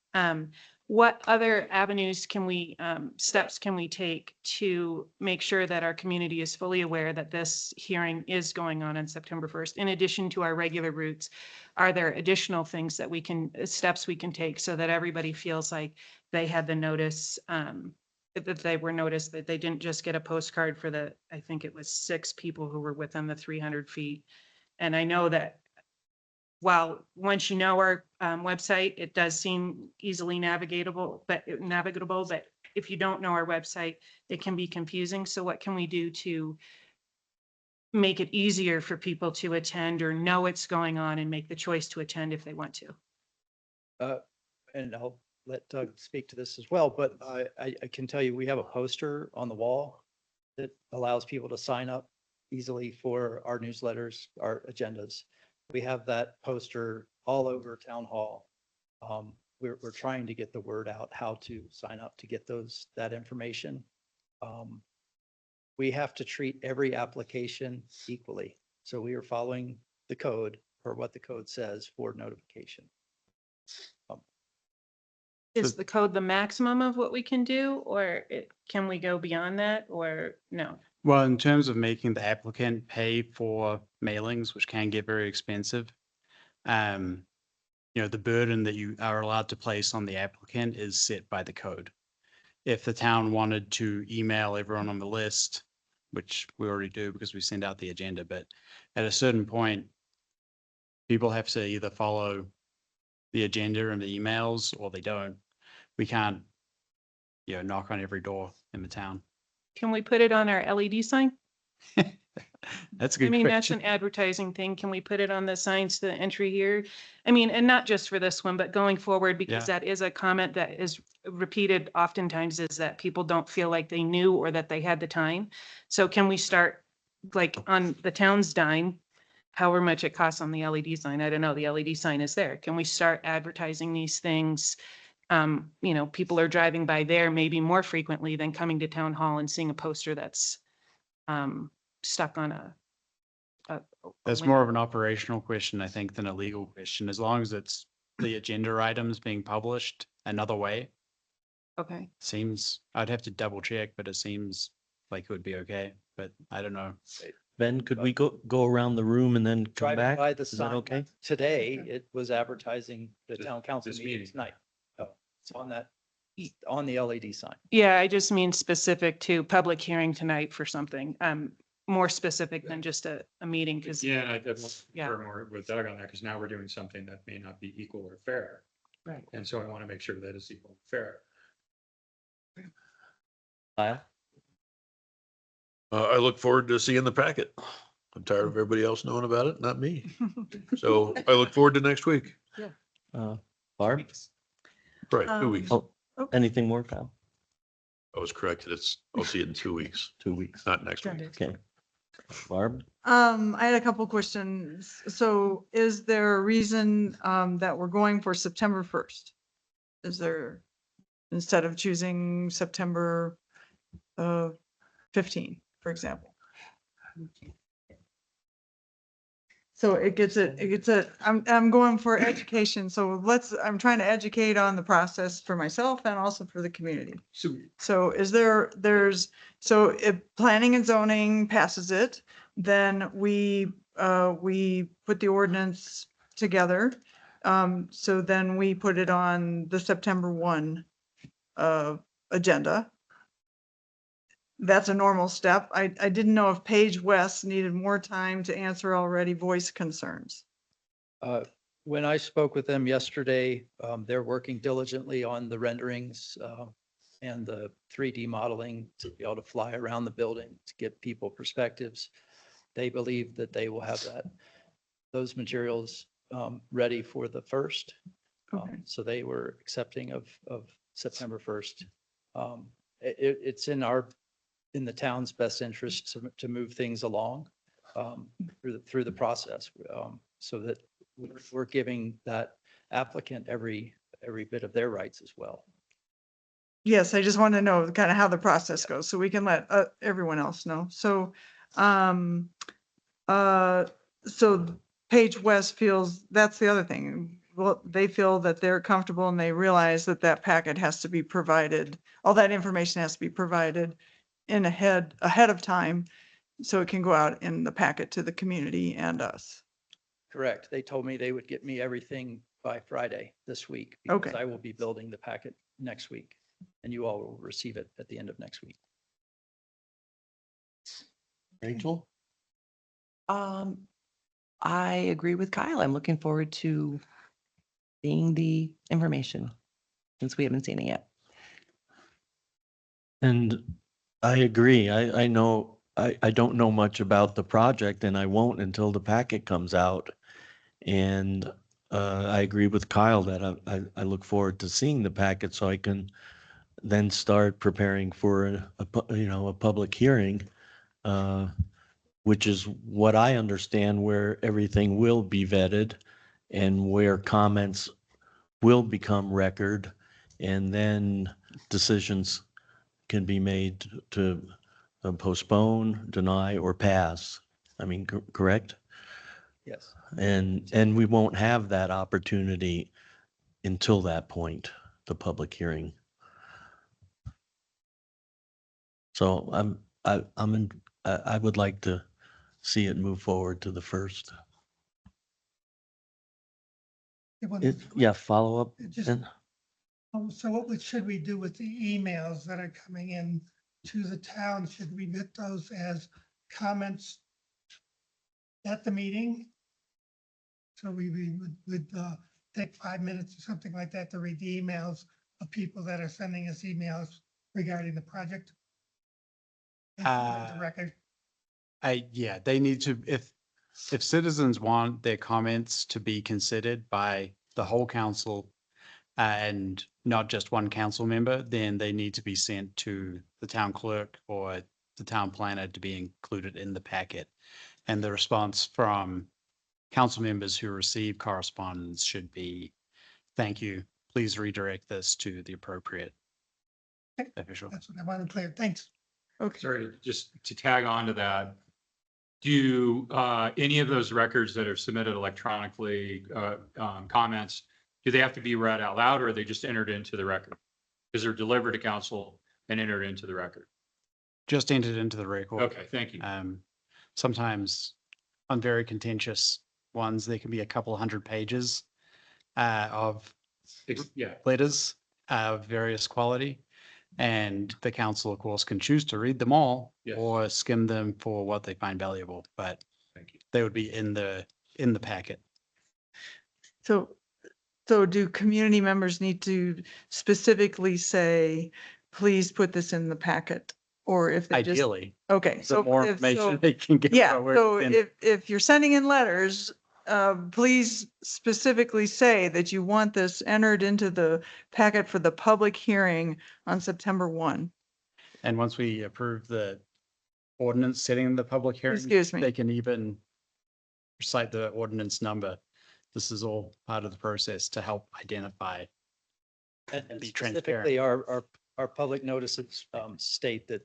what other avenues can we, steps can we take to make sure that our community is fully aware that this hearing is going on September 1st? In addition to our regular routes, are there additional things that we can, steps we can take so that everybody feels like they had the notice, that they were noticed, that they didn't just get a postcard for the, I think it was 6 people who were within the 300 feet. And I know that while once you know our website, it does seem easily navigable, but if you don't know our website, it can be confusing. So what can we do to make it easier for people to attend or know what's going on and make the choice to attend if they want to? And I'll let Doug speak to this as well, but I can tell you, we have a poster on the wall that allows people to sign up easily for our newsletters, our agendas. We have that poster all over town hall. We're trying to get the word out, how to sign up to get that information. We have to treat every application equally. So we are following the code or what the code says for notification. Is the code the maximum of what we can do, or can we go beyond that, or no? Well, in terms of making the applicant pay for mailings, which can get very expensive, the burden that you are allowed to place on the applicant is set by the code. If the town wanted to email everyone on the list, which we already do because we send out the agenda, but at a certain point, people have to either follow the agenda and the emails or they don't. We can't, knock on every door in the town. Can we put it on our LED sign? That's a good I mean, that's question. an advertising thing. Can we put it on the signs to the entry here? I mean, and not just for this one, but going forward, because that is a comment that is repeated oftentimes, is that people don't feel like they knew or that they had the time. So can we start like on the town's dime, however much it costs on the LED sign? I don't know, the LED sign is there. Can we start advertising these things People are driving by there maybe more frequently than coming to town hall and seeing a poster that's stuck on a That's more of an operational question, I think, than a legal question, as long as it's the agenda items being published another way. Okay. Seems, I'd have to double check, but it seems like it would be okay, but I don't know. Ben, could we go around the room and then come Driving back? by the Is that sign okay? today, it was advertising the town council this meeting meeting. tonight. Oh, it's on that, on the LED sign. Yeah, I just mean specific to public hearing tonight for something, more specific than just a meeting, because Yeah, I definitely Yeah. concur more with Doug on that, because now we're doing something that may not be equal or fair. Right. And so I want to make sure that it's equal and fair. Kyle? I look forward to seeing the packet. I'm tired of everybody else knowing about it, not me. So I look forward to next week. Barb? Right, 2 weeks. Oh, anything more, Kyle? I was corrected. I'll see it in 2 weeks, 2 weeks. not next week. Okay. Barb? I had a couple questions. So is there a reason that we're going for September 1st? Is there, instead of choosing September 15, for example? So I'm going for education. So I'm trying to educate on the process for myself and also for the community. So so if planning and zoning passes it, then we put the ordinance together. So then we put it on the September 1 agenda. That's a normal step. I didn't know if Page West needed more time to answer already voiced concerns. When I spoke with them yesterday, they're working diligently on the renderings and the 3D modeling to be able to fly around the building to get people perspectives. They believe that they will have those materials ready for the 1st. So they were accepting of September 1st. It's in the town's best interest to move things along through the process, so that we're giving that applicant every bit of their rights as well. Yes, I just want to know kind of how the process goes so we can let everyone else know. So, so Page West feels, that's the other thing. Well, they feel that they're comfortable and they realize that that packet has to be provided. All that information has to be provided ahead of time, so it can go out in the packet to the community and us. Correct. They told me they would get me everything by Friday this week. Okay. Because I will be building the packet next week, and you all will receive it at the end of next week. Rachel? I agree with Kyle. I'm looking forward to seeing the information since we haven't seen it yet. And I agree. I know, I don't know much about the project and I won't until the packet comes out. And I agree with Kyle that I look forward to seeing the packet so I can then start preparing for a public hearing, which is what I understand, where everything will be vetted and where comments will become record, and then decisions can be made to postpone, deny, or pass. I mean, correct? Yes. And we won't have that opportunity until that point, the public hearing. So I would like to see it move forward to the 1st. Yeah, follow up. then? So should we do with the emails that are coming in to the town? Should we get those as comments at the meeting? So we would take 5 minutes or something like that to read the emails of people that are sending us emails regarding the project? The record. Yeah, they need to, if citizens want their comments to be considered by the whole council and not just one council member, then they need to be sent to the town clerk or the town planner to be included in the packet. And the response from council members who receive correspondence should be, thank you, please redirect this to the appropriate Okay. official. That's what I wanted to clear. Thanks. Okay. Sorry, just to tag on to that. Do any of those records that are submitted electronically, comments, do they have to be read out loud or are they just entered into the record? Because they're delivered to council and entered into the record. Just entered into the record. Okay, thank you. Sometimes on very contentious ones, there can be a couple hundred pages of Yeah. letters of various quality. And the council, of course, can choose to read them all Yes. or skim them for what they find valuable, but Thank you. they would be in the packet. So, so do community members need to specifically say, please put this in the packet? Or if they just, Ideally, okay, the so. more if- information so- they can get. Yeah, forward, so then- if you're sending in letters, please specifically say that you want this entered into the packet for the public hearing on September 1. And once we approve the ordinance setting the public hearing. Excuse me. They can even cite the ordinance number. This is all part of the process to help identify. And be specifically, our public notices state that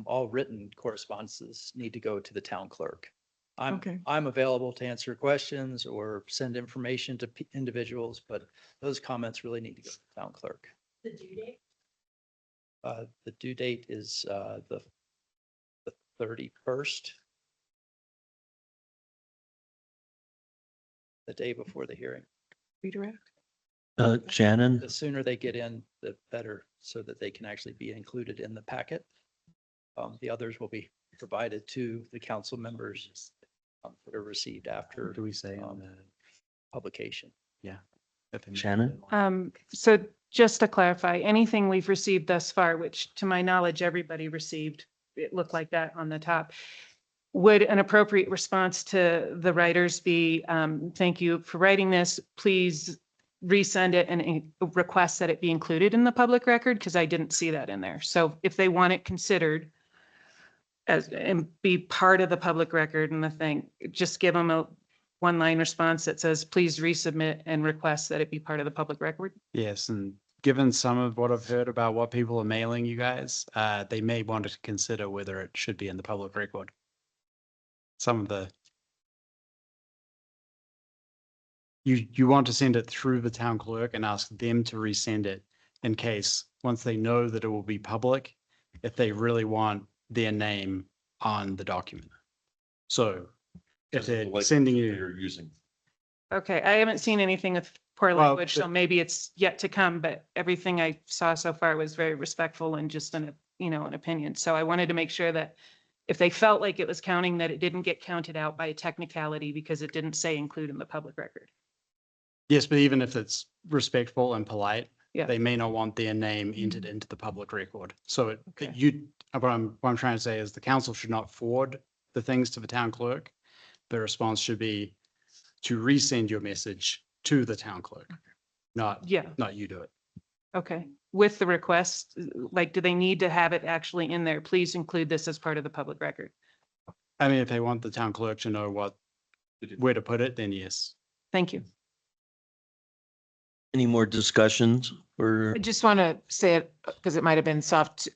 all written correspondences need to go to the town clerk. Okay. I'm available to answer questions or send information to individuals, but those comments really need to go to the town clerk. The due date? The due date is the 31st. The day before the hearing. Redirect. Shannon, The sooner they get in, the better, so that they can actually be included in the packet. The others will be provided to the council members that are received after Do we say on the, publication. yeah. Shannon? So just to clarify, anything we've received thus far, which to my knowledge, everybody received, it looked like that on the top. Would an appropriate response to the writers be, thank you for writing this, please resend it and request that it be included in the public record? Because I didn't see that in there. So if they want it considered as, and be part of the public record and the thing, just give them a one-line response that says, please resubmit and request that it be part of the public record. Yes, and given some of what I've heard about what people are mailing you guys, they may want to consider whether it should be in the public record. Some of the you want to send it through the town clerk and ask them to resend it in case, once they know that it will be public, if they really want their name on the document. So if they're sending you. You're using. Okay, I haven't seen anything with poor Well, language, so maybe it's yet to come, but everything I saw so far was very respectful and just an opinion. So I wanted to make sure that if they felt like it was counting, that it didn't get counted out by a technicality because it didn't say include in the public record. Yes, but even if it's respectful and polite, Yeah. they may not want their name entered into the public record. So Okay. what I'm trying to say is the council should not forward the things to the town clerk. The response should be to resend your message to the town clerk, not you do it. Okay, with the request, like, do they need to have it actually in there? Please include this as part of the public record. I mean, if they want the town clerk to know where to put it, then yes. Thank you. Any more discussions or I just want to say it because it might have been soft.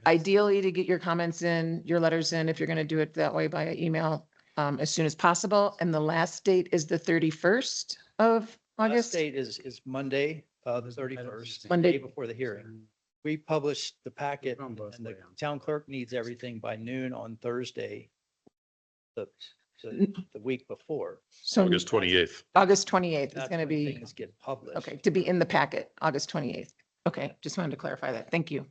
Ideally to get your comments in, your letters in, if you're going to do it that way by email, as soon as possible. And the last date is the 31st of Last August. date is Monday, the 31st, Monday. day before the hearing. We publish the packet and the town clerk needs everything by noon on Thursday, the week before. So August 28th. August 28th is That's going to when be, things get published. okay, to be in the packet, August 28th. Okay, just wanted to clarify that. Thank you.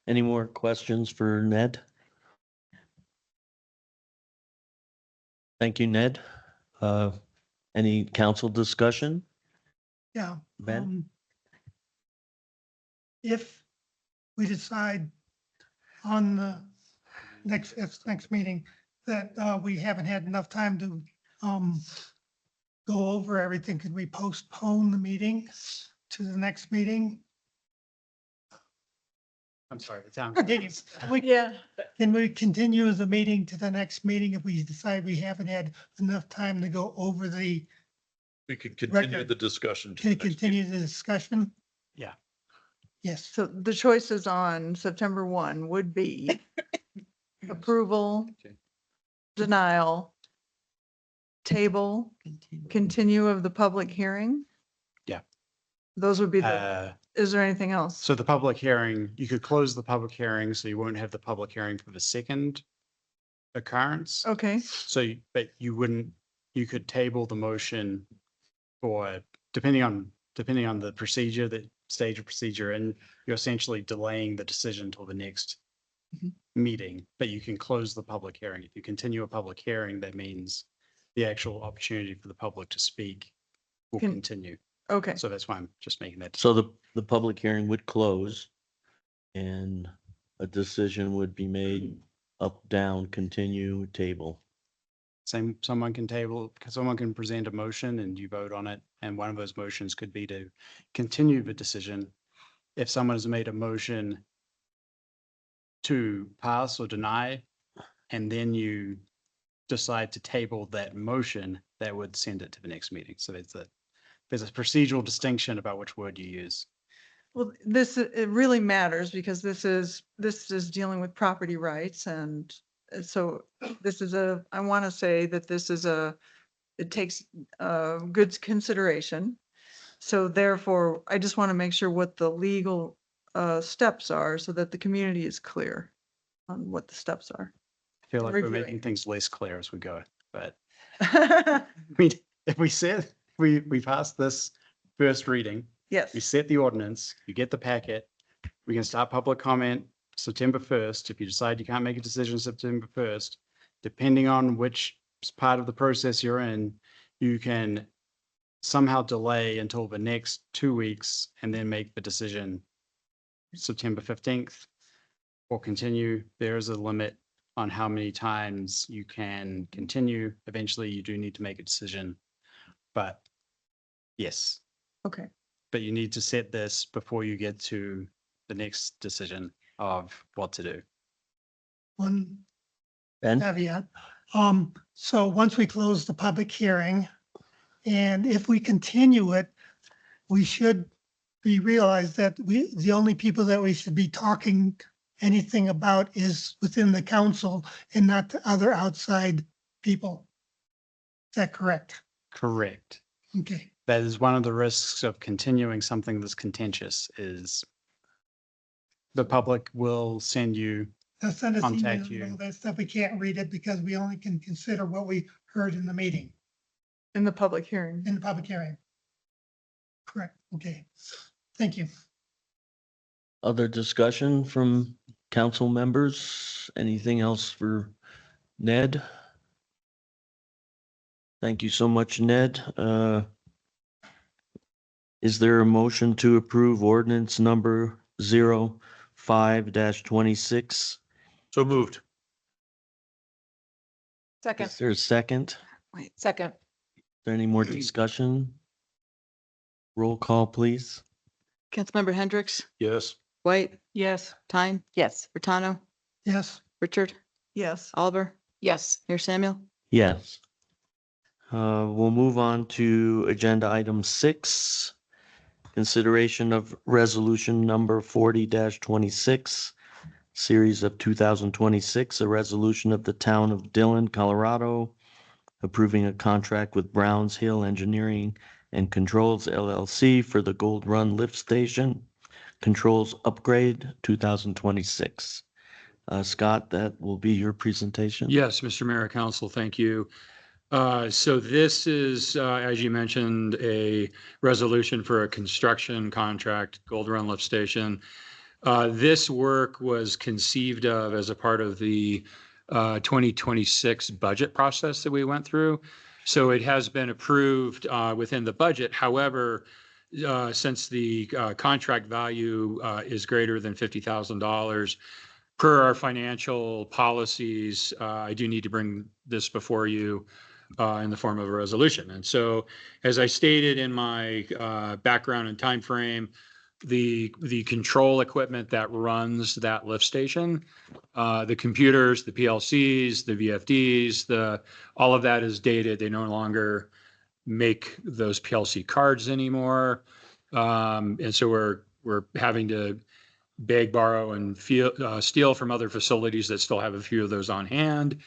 any more questions for Ned? Thank you, Ned. Any council discussion? Yeah. Ben? If we decide on the next meeting that we haven't had enough time to go over everything, could we postpone the meeting to the next meeting? I'm sorry, the town. Can we continue the meeting to the next meeting if we decide we haven't had enough time to go over the We could continue Record. the discussion. to Can you the next continue the discussion? Yeah. Yes. So the choices on September 1 would be approval, denial, table, continue of the public hearing. Yeah. Those would be the, Uh, is there anything else? So the public hearing, you could close the public hearing, so you won't have the public hearing for the second occurrence. Okay, So, but you wouldn't, you could table the motion for, depending on the procedure, the stage of procedure, and you're essentially delaying the decision until the next Mhm. meeting, but you can close the public hearing. If you continue a public hearing, that means the actual opportunity for the public to speak will Can- continue. okay. So that's why I'm just making that. So the public hearing would close and a decision would be made up, down, continue, table. Someone can table, someone can present a motion and you vote on it. And one of those motions could be to continue the decision. If someone has made a motion to pass or deny, and then you decide to table that motion, that would send it to the next meeting. So there's a procedural distinction about which word you use. Well, it really matters because this is dealing with property rights and so I want to say that it takes good consideration. So therefore, I just want to make sure what the legal steps are so that the community is clear on what the steps are. I feel like we're Reviewing. making things less clear as we go, but Yes. if we said, we passed this first reading, we set the ordinance, you get the packet, we can start public comment September 1st. If you decide you can't make a decision September 1st, depending on which part of the process you're in, you can somehow delay until the next 2 weeks and then make the decision September 15th or continue. There is a limit on how many times you can continue. Eventually, you do need to make a decision, but yes. Okay. But you need to set this before you get to the next decision of what to do. One Ben? caveat. So once we close the public hearing, and if we continue it, we should be realized that the only people that we should be talking anything about is within the council and not to other outside people. Is that correct? Correct. Okay. That is one of the risks of continuing something that's contentious is the public will send you, They'll send us contact emails you. and all that stuff. We can't read it because we only can consider what we heard in the meeting, In the public hearing. in the public hearing. Correct. Okay. Thank you. Other discussion from council members? Anything else for Ned? Thank you so much, Ned. Is there a motion to approve ordinance number 05-26? So moved. Second. Is there a second? Second. Is there any more discussion? Roll call, please. Councilmember Hendricks, Yes. White, Yes. Tyne, Yes. Bertano, Yes. Richard, Yes. Oliver, Yes. Mayor Samuel. Yes. We'll move on to agenda item 6. Consideration of resolution number 40-26, series of 2026, a resolution of the town of Dillon, Colorado, approving a contract with Browns Hill Engineering and Controls LLC for the Gold Run Lift Station Controls Upgrade 2026. Scott, that will be your presentation. Yes, Mr. Mayor, Council, thank you. So this is, as you mentioned, a resolution for a construction contract, Gold Run Lift Station. This work was conceived of as a part of the 2026 budget process that we went through. So it has been approved within the budget. However, since the contract value is greater than $50,000, per our financial policies, I do need to bring this before you in the form of a resolution. And so, as I stated in my background and time frame, the control equipment that runs that lift station, the computers, the PLCs, the VFDs, all of that is dated. They no longer make those PLC cards anymore. And so we're having to beg, borrow, and steal from other facilities that still have a few of those on hand.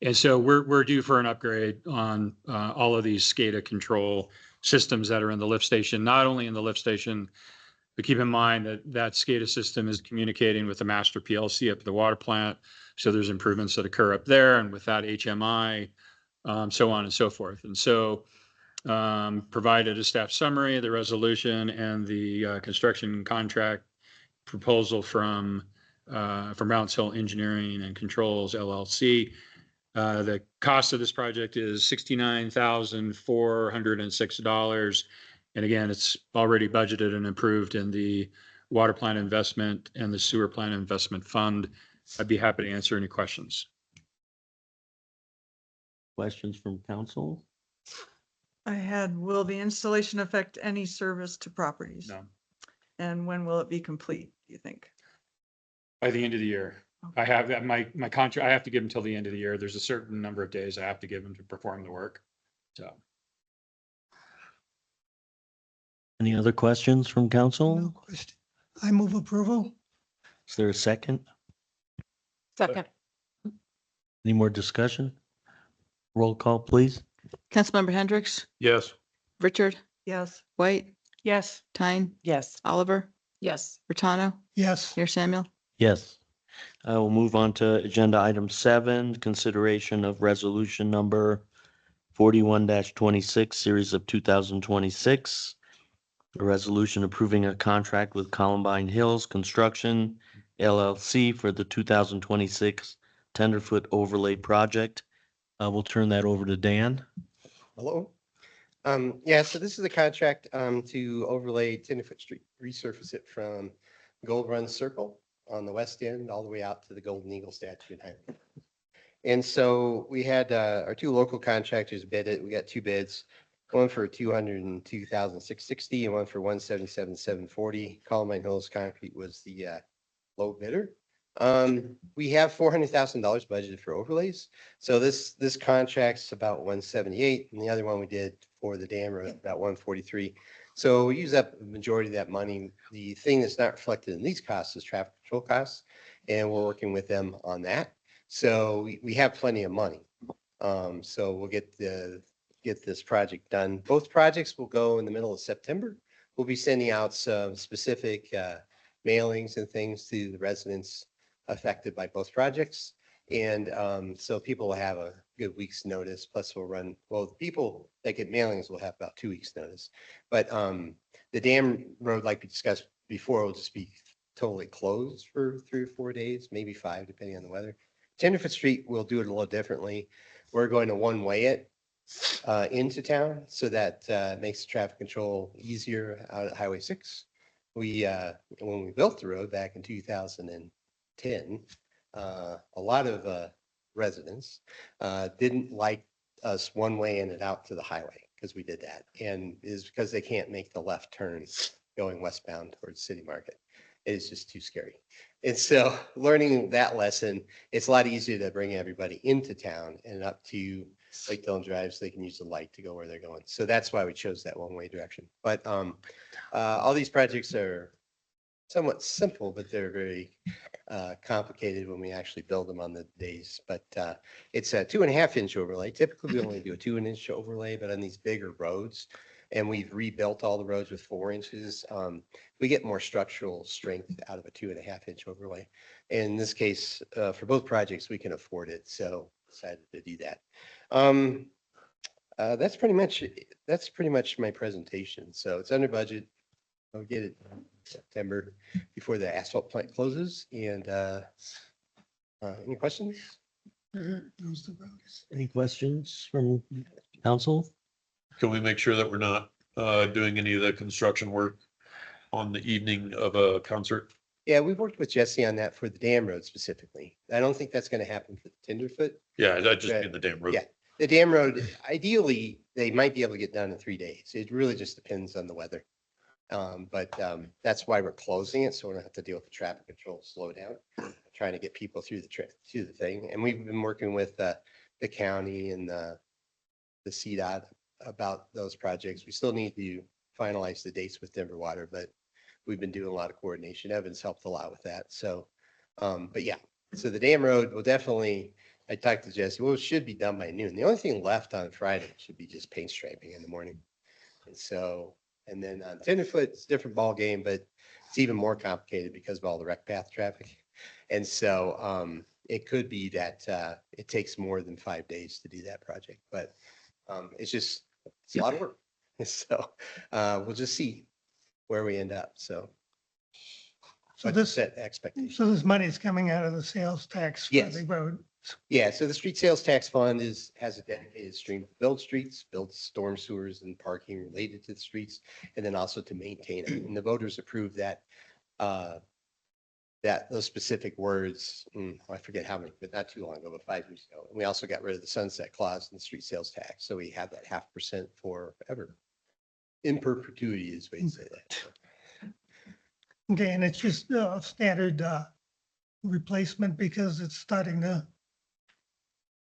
And so we're due for an upgrade on all of these SCADA control systems that are in the lift station, not only in the lift station, but keep in mind that that SCADA system is communicating with the master PLC up at the water plant. So there's improvements that occur up there, and with that HMI, so on and so forth. And so provided a staff summary of the resolution and the construction contract proposal from Rounds Hill Engineering and Controls LLC. The cost of this project is $69,406. And again, it's already budgeted and approved in the water plant investment and the sewer plant investment fund. I'd be happy to answer any questions. Questions from council? I had, will the installation affect any service to properties? No. And when will it be complete, do you think? By the end of the year. I have that, my contract, I have to give them till the end of the year. There's a certain number of days I have to give them to perform the work. So. Any other questions from No council? question. I move approval. Is there a second? Second. Any more discussion? Roll call, please. Councilmember Hendricks, Yes. Richard, Yes. White, Yes. Tyne, Yes. Oliver, Yes. Bertano, Yes. Mayor Samuel. Yes. I will move on to agenda item 7, consideration of resolution number 41-26, series of 2026. A resolution approving a contract with Columbine Hills Construction LLC for the 2026 tenderfoot overlay project. We'll turn that over to Dan. Hello. Yeah, so this is a contract to overlay Tenderfoot Street, resurface it from Gold Run Circle on the west end all the way out to the Golden Eagle statue in Highland. And so we had our two local contractors bid it. We got two bids, one for $202,660 and one for $177,740. Columbine Hills Concrete was the low bidder. We have $400,000 budgeted for overlays. So this contract's about 178, and the other one we did for the dam road about 143. So we use up the majority of that money. The thing that's not reflected in these costs is traffic control costs, and we're working with them on that. So we have plenty of money. So we'll get this project done. Both projects will go in the middle of September. We'll be sending out some specific mailings and things to the residents affected by both projects. And so people will have a good week's notice, plus we'll run, well, the people that get mailings will have about 2 weeks notice. But the dam road, like we discussed before, will just be totally closed for 3 or 4 days, maybe 5, depending on the weather. Tenderfoot Street, we'll do it a little differently. We're going to one-way it into town, so that makes traffic control easier out at Highway 6. When we built the road back in 2010, a lot of residents didn't like us one-way in and out to the highway because we did that, and is because they can't make the left turn going westbound towards City Market. It's just too scary. And so learning that lesson, it's a lot easier to bring everybody into town and up to Lake Dillon Drive so they can use the light to go where they're going. So that's why we chose that one-way direction. But all these projects are somewhat simple, but they're very complicated when we actually build them on the days. But it's a 2.5-inch overlay. Typically, we only do a 2-inch overlay, but on these bigger roads, and we've rebuilt all the roads with 4 inches, we get more structural strength out of a 2.5-inch overlay. In this case, for both projects, we can afford it, so decided to do that. That's pretty much my presentation. So it's under budget. I'll get it in September before the asphalt plant closes. And any questions? Any questions from council? Can we make sure that we're not doing any of the construction work on the evening of a concert? Yeah, we've worked with Jesse on that for the dam road specifically. I don't think that's going to happen for the Tenderfoot. Yeah, I just mean the dam road. Yeah, the dam road, ideally, they might be able to get done in 3 days. It really just depends on the weather. But that's why we're closing it, so we don't have to deal with the traffic control slowdown, trying to get people through the thing. And we've been working with the county and the CDOT about those projects. We still need to finalize the dates with Denver Water, but we've been doing a lot of coordination. Evan's helped a lot with that. So, but yeah, so the dam road will definitely, I talked to Jesse, well, it should be done by noon. The only thing left on Friday should be just paint striping in the morning. And so, and then on Tenderfoot, it's a different ball game, but it's even more complicated because of all the rec path traffic. And so it could be that it takes more than 5 days to do that project, but it's a lot of work. So we'll just see where we end up. So. So But this, set expectations. so this money is coming out of the sales tax for Yes. the road. Yeah, so the street sales tax fund has a dedicated stream to build streets, build storm sewers and parking related to the streets, and then also to maintain it. And the voters approved that, those specific words, I forget how many, but not too long ago, but 5 years ago. And we also got rid of the sunset clause in the street sales tax. So we have that 0.5% forever. In perpetuity is the way to say that. Okay, and it's just standard replacement because it's starting to,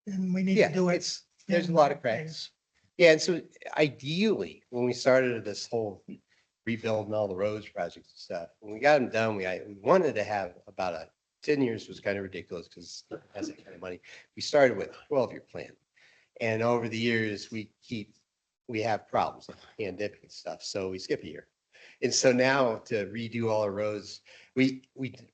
and we need to do it. There's a lot of cracks. Yeah, and so ideally, when we started this whole rebuilding all the roads projects and stuff, when we got them done, we wanted to have about 10 years was kind of ridiculous because it has that kind of money. We started with a 12-year plan. And over the years, we have problems like pandemic and stuff. So we skip a year. And so now to redo all our roads, we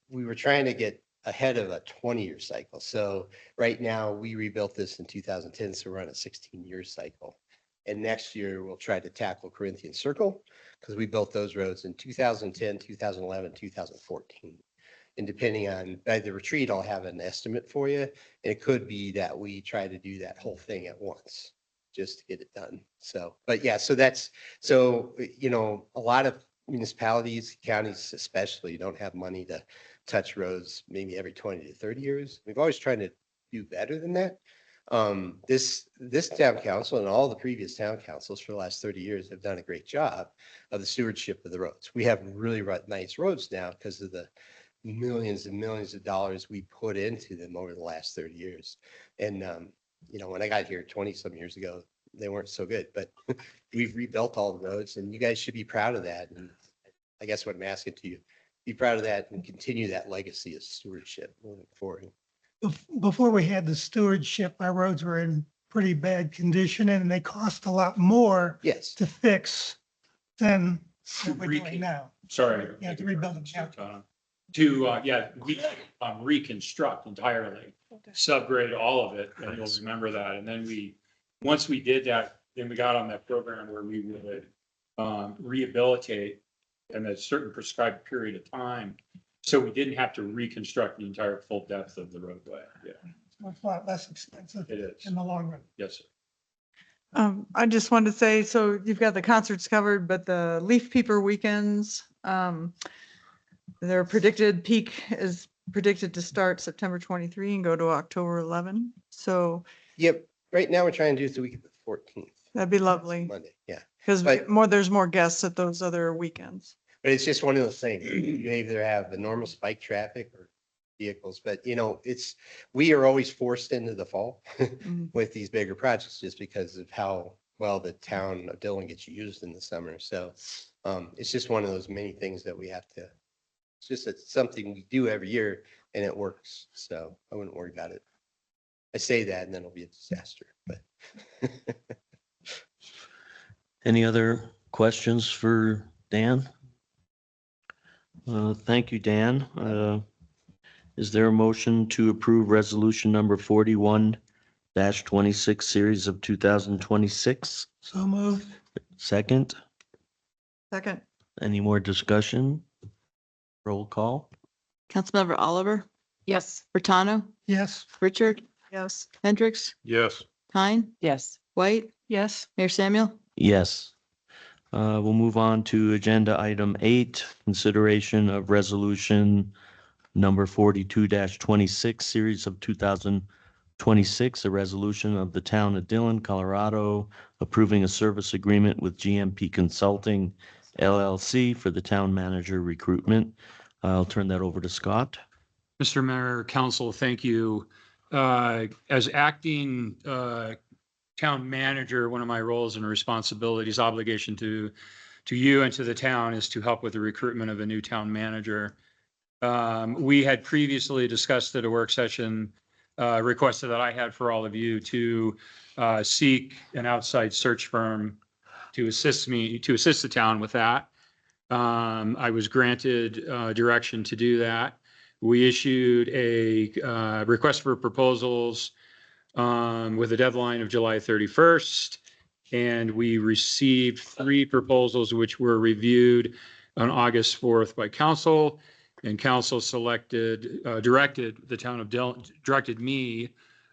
were trying to get ahead of a 20-year cycle. So right now we rebuilt this in 2010, so we're on a 16-year cycle. And next year we'll try to tackle Corinthian Circle because we built those roads in 2010, 2011, 2014. And depending on by the retreat, I'll have an estimate for you. And it could be that we try to do that whole thing at once just to get it done. So, but yeah, so a lot of municipalities, counties especially, don't have money to touch roads maybe every 20 to 30 years. We've always tried to do better than that. This town council and all the previous town councils for the last 30 years have done a great job of the stewardship of the roads. We have really nice roads now because of the millions and millions of dollars we put into them over the last 30 years. And, when I got here 20 some years ago, they weren't so good, but we've rebuilt all the roads and you guys should be proud of that. And I guess what I'm asking to you, be proud of that and continue that legacy of stewardship moving forward. Before we had the stewardship, our roads were in pretty bad condition and they cost a lot more to fix than what we're doing now. Sorry. You have to rebuild them. Reconstruct entirely, subgrade all of it, and you'll remember that. And then once we did that, then we got on that program where we would rehabilitate in a certain prescribed period of time. So we didn't have to reconstruct the entire full depth of the roadway. Yeah. It's a lot less expensive It is. in the long run. Yes, sir. I just wanted to say, so you've got the concerts covered, but the Leaf Peeper weekends, their predicted peak is predicted to start September 23 and go to October 11. So. Yep. Right now we're trying to do it the week of the 14th. That'd be lovely. Monday. Yeah. Because there's more guests at those other weekends. But it's just one of those things. You either have the normal spike traffic or vehicles, but we are always forced into the fall with these bigger projects just because of how well the town of Dillon gets used in the summer. So it's just one of those many things that we have to, it's just something we do every year and it works. So I wouldn't worry about it. I say that and then it'll be a disaster, but. Any other questions for Dan? Thank you, Dan. Is there a motion to approve resolution number 41-26 series of 2026? So moved. Second, Second. any more discussion? Roll call. Councilmember Oliver, Yes. Bertano, Yes. Richard, Yes. Hendricks, Yes. Tyne, yes, White, Yes. Mayor Samuel. Yes. We'll move on to agenda item 8, consideration of resolution number 42-26 series of 2026, a resolution of the town of Dillon, Colorado, approving a service agreement with GMP Consulting LLC for the town manager recruitment. I'll turn that over to Scott. Mr. Mayor, Council, thank you. As acting town manager, one of my roles and responsibilities, obligation to you and to the town is to help with the recruitment of a new town manager. We had previously discussed at a work session, requested that I had for all of you to seek an outside search firm to assist the town with that. I was granted direction to do that. We issued a request for proposals with a deadline of July 31st. And we received 3 proposals, which were reviewed on August 4th by council. And council directed the town of Dillon, directed me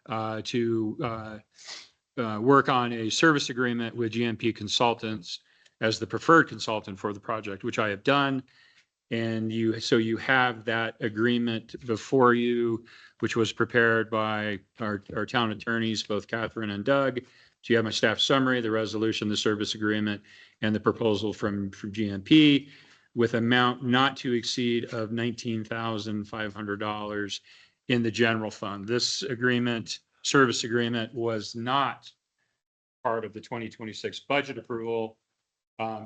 to work on a service agreement with GMP Consultants as the preferred consultant for the project, which I have done. And so you have that agreement before you, which was prepared by our town attorneys, both Catherine and Doug. So you have my staff summary, the resolution, the service agreement, and the proposal from GMP with amount not to exceed of $19,500 in the general fund. This agreement, service agreement, was not part of the 2026 budget approval.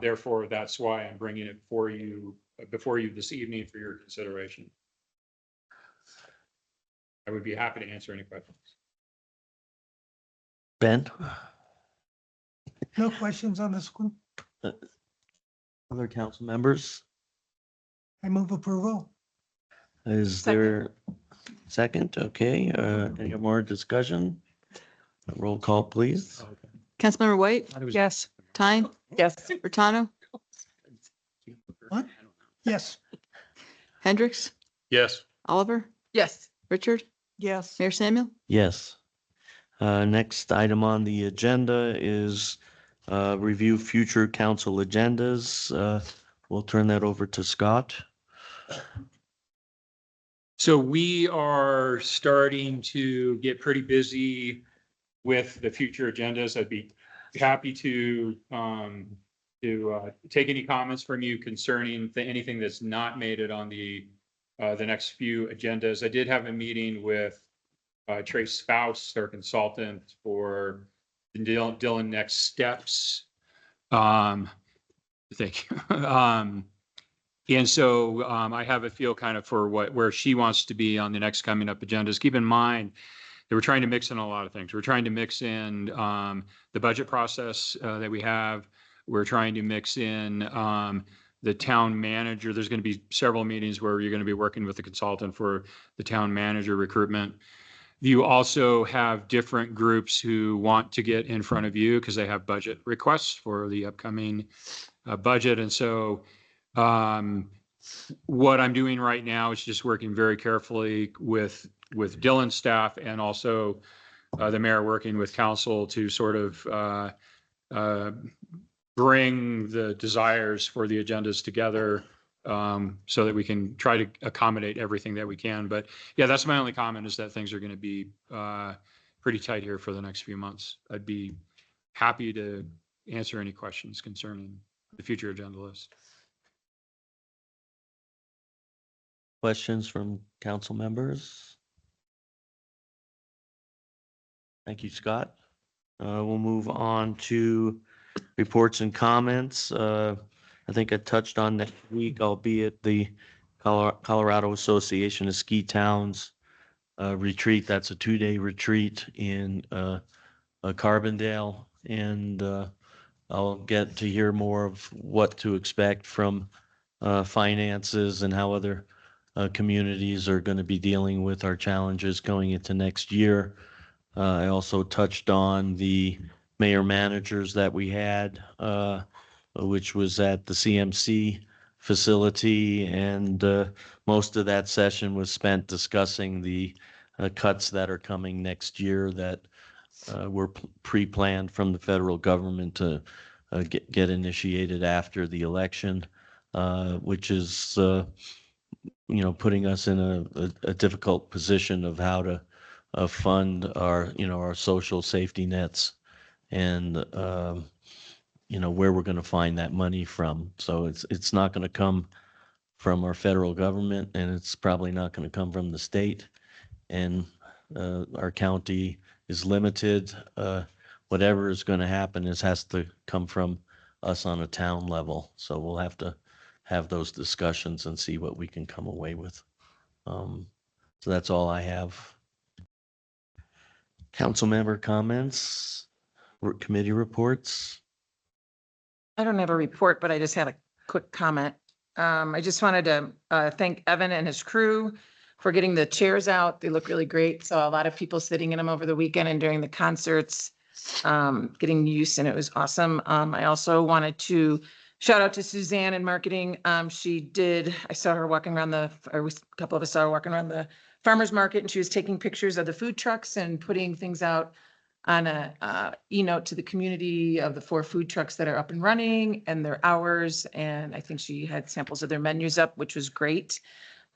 Therefore, that's why I'm bringing it before you this evening for your consideration. I would be happy to answer any questions. Ben? No questions on this one. Other council members? I move approval. Is there second? Okay, any more discussion? Roll call, please. Councilmember White? Yes. Tyne? Yes. Furtado? What? Yes. Hendricks? Yes. Oliver? Yes. Richard? Yes. Mayor Samuel? Yes. Next item on the agenda is review future council agendas. We'll turn that over to Scott. So we are starting to get pretty busy with the future agendas. I'd be happy to take any comments from you concerning anything that's not made it on the next few agendas. I did have a meeting with Trace Spouse, our consultant for the Dillon Next Steps. Thank you. And so I have a feel kind of for where she wants to be on the next coming up agendas. Keep in mind that we're trying to mix in a lot of things. We're trying to mix in the budget process that we have. We're trying to mix in the town manager. There's going to be several meetings where you're going to be working with the consultant for the town manager recruitment. You also have different groups who want to get in front of you because they have budget requests for the upcoming budget. And so what I'm doing right now is just working very carefully with Dillon's staff and also the mayor working with council to sort of bring the desires for the agendas together so that we can try to accommodate everything that we can. But yeah, that's my only comment, is that things are going to be pretty tight here for the next few months. I'd be happy to answer any questions concerning the future agenda list. Questions from council members? Thank you, Scott. We'll move on to reports and comments. I think I touched on next week. I'll be at the Colorado Association of Ski Towns retreat. That's a 2-day retreat in Carbondale, and I'll get to hear more of what to expect from finances and how other communities are going to be dealing with our challenges going into next year. I also touched on the mayor managers that we had, which was at the CMC facility, and most of that session was spent discussing the cuts that are coming next year that were pre-planned from the federal government to get initiated after the election, which is putting us in a difficult position of how to fund our social safety nets and where we're going to find that money from. So it's not going to come from our federal government, and it's probably not going to come from the state. And our county is limited whatever is going to happen has to come from us on a town level. So we'll have to have those discussions and see what we can come away with. So that's all I have. Council member comments, committee reports. I don't have a report, but I just had a quick comment. I just wanted to thank Evan and his crew for getting the chairs out. They look really great. Saw a lot of people sitting in them over the weekend and during the concerts, getting use, and it was awesome. I also wanted to shout out to Suzanne in marketing. I saw her walking around a couple of us saw her walking around the farmer's market, and she was taking pictures of the food trucks and putting things out on a e-note to the community of the 4 food trucks that are up and running and their hours. And I think she had samples of their menus up, which was great.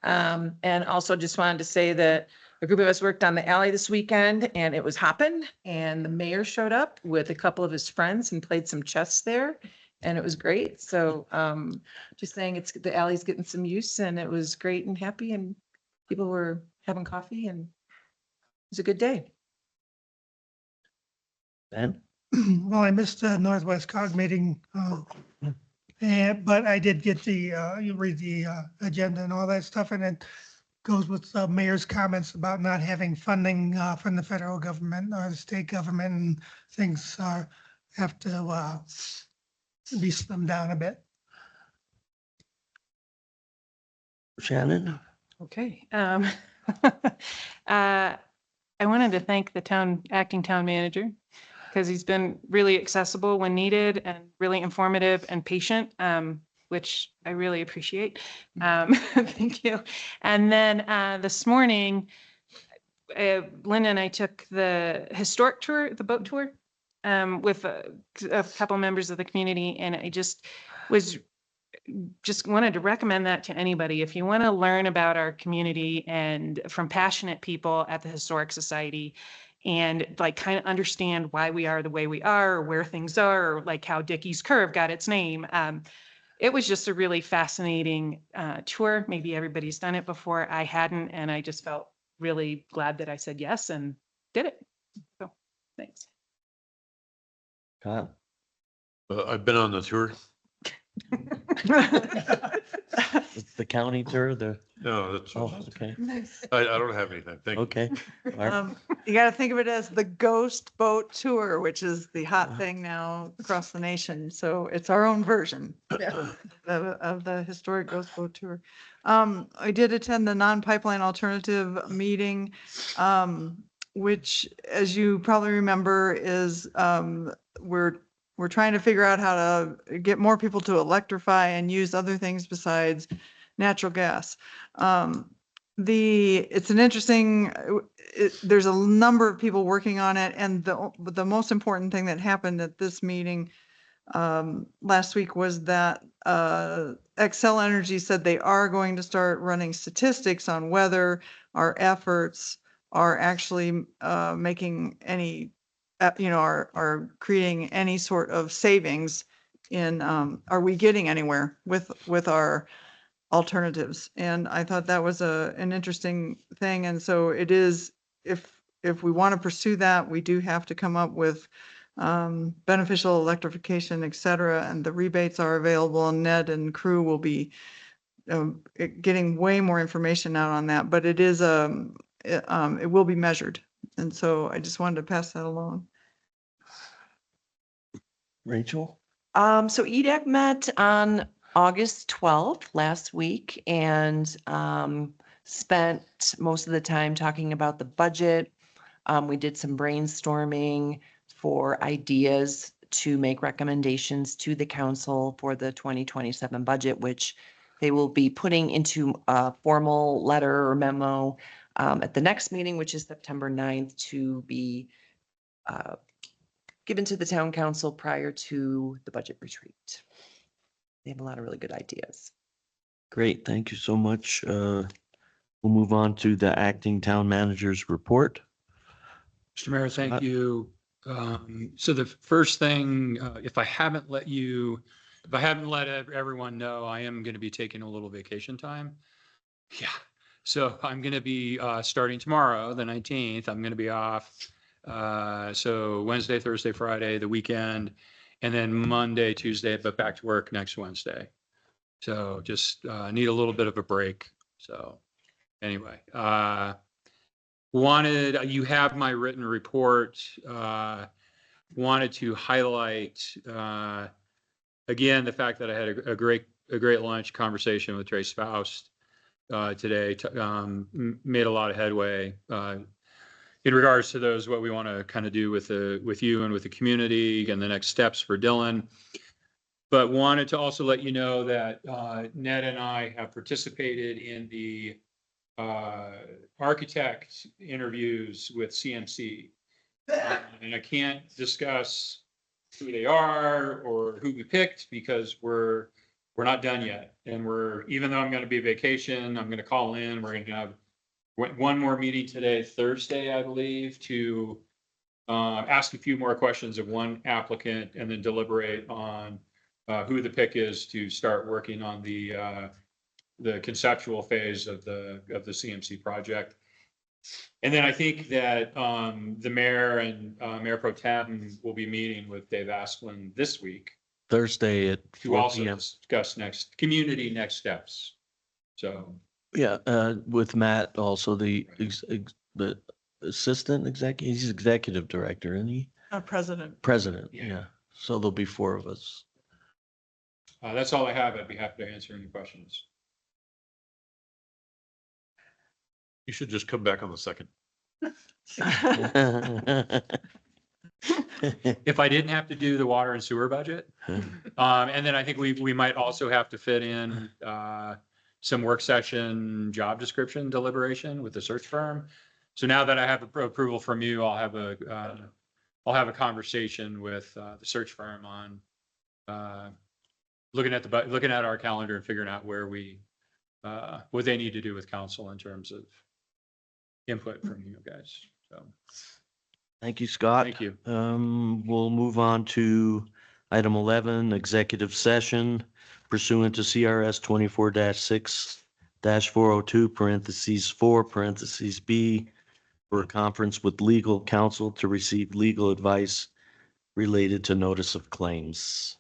And also just wanted to say that a group of us worked on the alley this weekend and it was hopping, and the mayor showed up with a couple of his friends and played some chess there, and it was great. So just saying the alley's getting some use, and it was great and happy, and people were having coffee, and it was a good day. Ben? Well, I missed the Northwest Cog meeting, but I did get you read the agenda and all that stuff, and it goes with the mayor's comments about not having funding from the federal government or the state government, and things have to be slimmed down a bit. Shannon? Okay. I wanted to thank the acting town manager, because he's been really accessible when needed and really informative and patient, which I really appreciate. Thank you. And then this morning, Linda and I took the historic tour, the boat tour, with a couple members of the community, and I just wanted to recommend that to anybody. If you want to learn about our community and from passionate people at the Historic Society, and like kind of understand why we are the way we are, or where things are, or like how Dickey's Curve got its name. It was just a really fascinating tour. Maybe everybody's done it before. I hadn't, and I just felt really glad that I said yes and did it. So thanks. Kyle? I've been on the tour. It's the county tour, No, that's, oh, okay, I don't have anything. Thank you. okay. All right. You got to think of it as the ghost boat tour, which is the hot thing now across the nation. So it's our own version of the historic ghost boat tour. I did attend the non-pipeline alternative meeting, which, as you probably remember, is we're trying to figure out how to get more people to electrify and use other things besides natural gas. It's an interesting, there's a number of people working on it, and the most important thing that happened at this meeting last week was that Xcel Energy said they are going to start running statistics on whether our efforts are actually making any are creating any sort of savings in, are we getting anywhere with our alternatives? And I thought that was an interesting thing. And so it is, if we want to pursue that, we do have to come up with beneficial electrification, et cetera. And the rebates are available, and Ned and crew will be getting way more information out on that, but it is, it will be measured. And so I just wanted to pass that along. Rachel? So EDAC met on August 12th last week, and spent most of the time talking about the budget. We did some brainstorming for ideas to make recommendations to the council for the 2027 budget, which they will be putting into a formal letter or memo at the next meeting, which is September 9th, to be given to the town council prior to the budget retreat. They have a lot of really good ideas. Great, thank you so much. We'll move on to the acting town manager's report. Mr. Mayor, thank you. So the first thing, if I haven't let everyone know, I am going to be taking a little vacation time. Yeah. So I'm going to be starting tomorrow, the 19th. I'm going to be off So Wednesday, Thursday, Friday, the weekend, and then Monday, Tuesday, but back to work next Wednesday. So just need a little bit of a break. So anyway, you have my written report. Wanted to highlight, again, the fact that I had a great lunch conversation with Trace Faust today, made a lot of headway in regards to those, what we want to kind of do with you and with the community and the next steps for Dillon. But wanted to also let you know that Ned and I have participated in the architect interviews with CMC. And I can't discuss who they are or who we picked because we're not done yet. And even though I'm going to be vacation, I'm going to call in. We're going to have one more meeting today, Thursday, I believe, to ask a few more questions of one applicant and then deliberate on who the pick is to start working on the conceptual phase of the CMC project. And then I think that the mayor and Mayor Pro Tem will be meeting with Dave Asplin this week Thursday at to 4 also p.m. discuss community next steps. So Yeah, with Matt also the assistant executive, he's executive director, isn't he? President. President, Yeah. yeah. So there'll be 4 of us. that's all I have. I'd be happy to answer any questions. You should just come back on the second. If I didn't have to do the water and sewer budget. And then I think we might also have to fit in some work session job description deliberation with the search firm. So now that I have approval from you, I'll have a conversation with the search firm on looking at our calendar and figuring out where what they need to do with council in terms of input from you guys. So. Thank you, Scott. Thank you. We'll move on to item 11, executive session pursuant to CRS 24-6-402 parentheses 4 parentheses B for a conference with legal counsel to receive legal advice related to notice of claims.